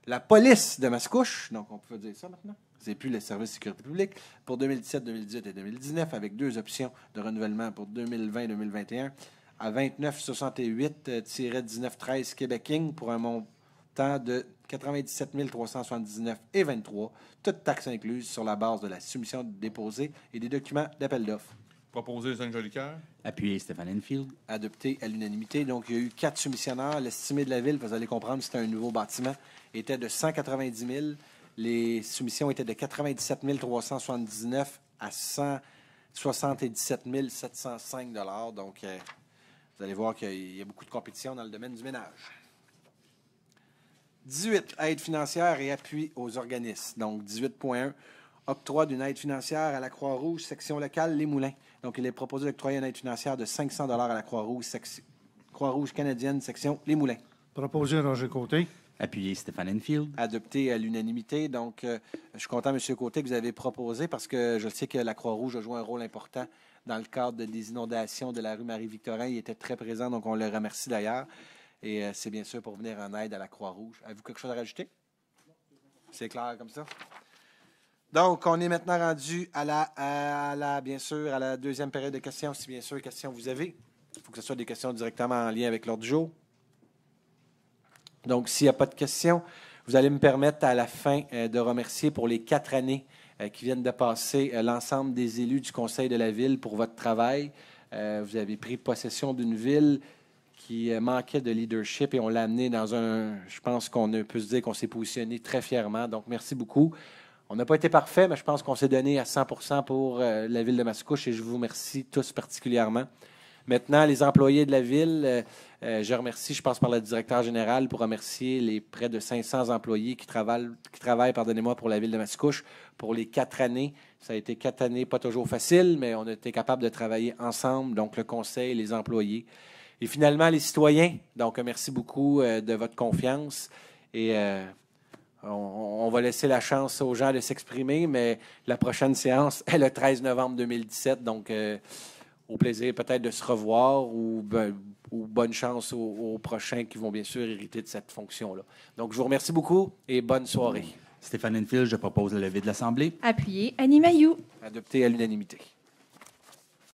la police de Mascouche, donc on peut dire ça maintenant, c'est plus le service de sécurité publique, pour 2017, 2018 et 2019, avec 2 options de renouvellement pour 2020-2021 à 29,68-19,13 Québec King pour un montant de 97 379 et 23, toutes taxes incluses sur la base de la soumission déposée et des documents d'appel d'offres. Proposé Eugène Jolicoeur. Appuyé Stéphane Enfield. Adopté à l'unanimité. Donc, il y a eu 4 soumissionnaires. L'estimé de la Ville, vous allez comprendre, c'était un nouveau bâtiment, était de 190 000. Les soumissions étaient de 97 379 à 177 705 $. Donc, vous allez voir qu'il y a beaucoup de compétition dans le domaine du ménage. 18, aide financière et appui aux organismes. Donc, 18.1, octroi d'une aide financière à la Croix-Rouge, section locale, Les Moulins. Donc, il est proposé d'octroyer une aide financière de 500 $ à la Croix-Rouge canadienne, section Les Moulins. Proposé Roger Côté. Appuyé Stéphane Enfield. Adopté à l'unanimité. Donc, je suis content, M. Côté, que vous avez proposé parce que je sais que la Croix-Rouge a joué un rôle important dans le cadre des inondations de la rue Marie-Victorin. Il était très présent, donc on le remercie d'ailleurs. Et c'est bien sûr pour venir en aide à la Croix-Rouge. Avez-vous quelque chose à rajouter? C'est clair comme ça? Donc, on est maintenant rendu bien sûr, à la deuxième période de questions. Si bien sûr, questions vous avez. Il faut que ce soit des questions directement en lien avec l'ordre du jour. Donc, s'il n'y a pas de questions, vous allez me permettre à la fin de remercier pour les 4 années qui viennent de passer l'ensemble des élus du Conseil de la Ville pour votre travail. Vous avez pris possession d'une ville qui manquait de leadership et on l'a amené dans je pense qu'on peut se dire qu'on s'est positionné très fièrement. Donc, merci beaucoup. On n'a pas été parfait, mais je pense qu'on s'est donné à 100% pour la ville de Mascouche et je vous remercie tous particulièrement. Maintenant, les employés de la ville, je remercie, je passe par le directeur général pour remercier les près de 500 employés qui travaillent pardonnez-moi, pour la ville de Mascouche pour les 4 années. Ça a été 4 années, pas toujours faciles, mais on a été capable de travailler ensemble, donc le conseil, les employés. Et finalement, les citoyens. Donc, merci beaucoup de votre confiance et on va laisser la chance aux gens de s'exprimer, mais la prochaine séance est le 13 novembre 2017, donc au plaisir peut-être de se revoir ou bonne chance aux prochains qui vont bien sûr hériter de cette fonction-là. Donc, je vous remercie beaucoup et bonne soirée. Stéphane Enfield, je propose le lever de l'Assemblée. Appuyé Annie Mailloux. Adopté à l'unanimité.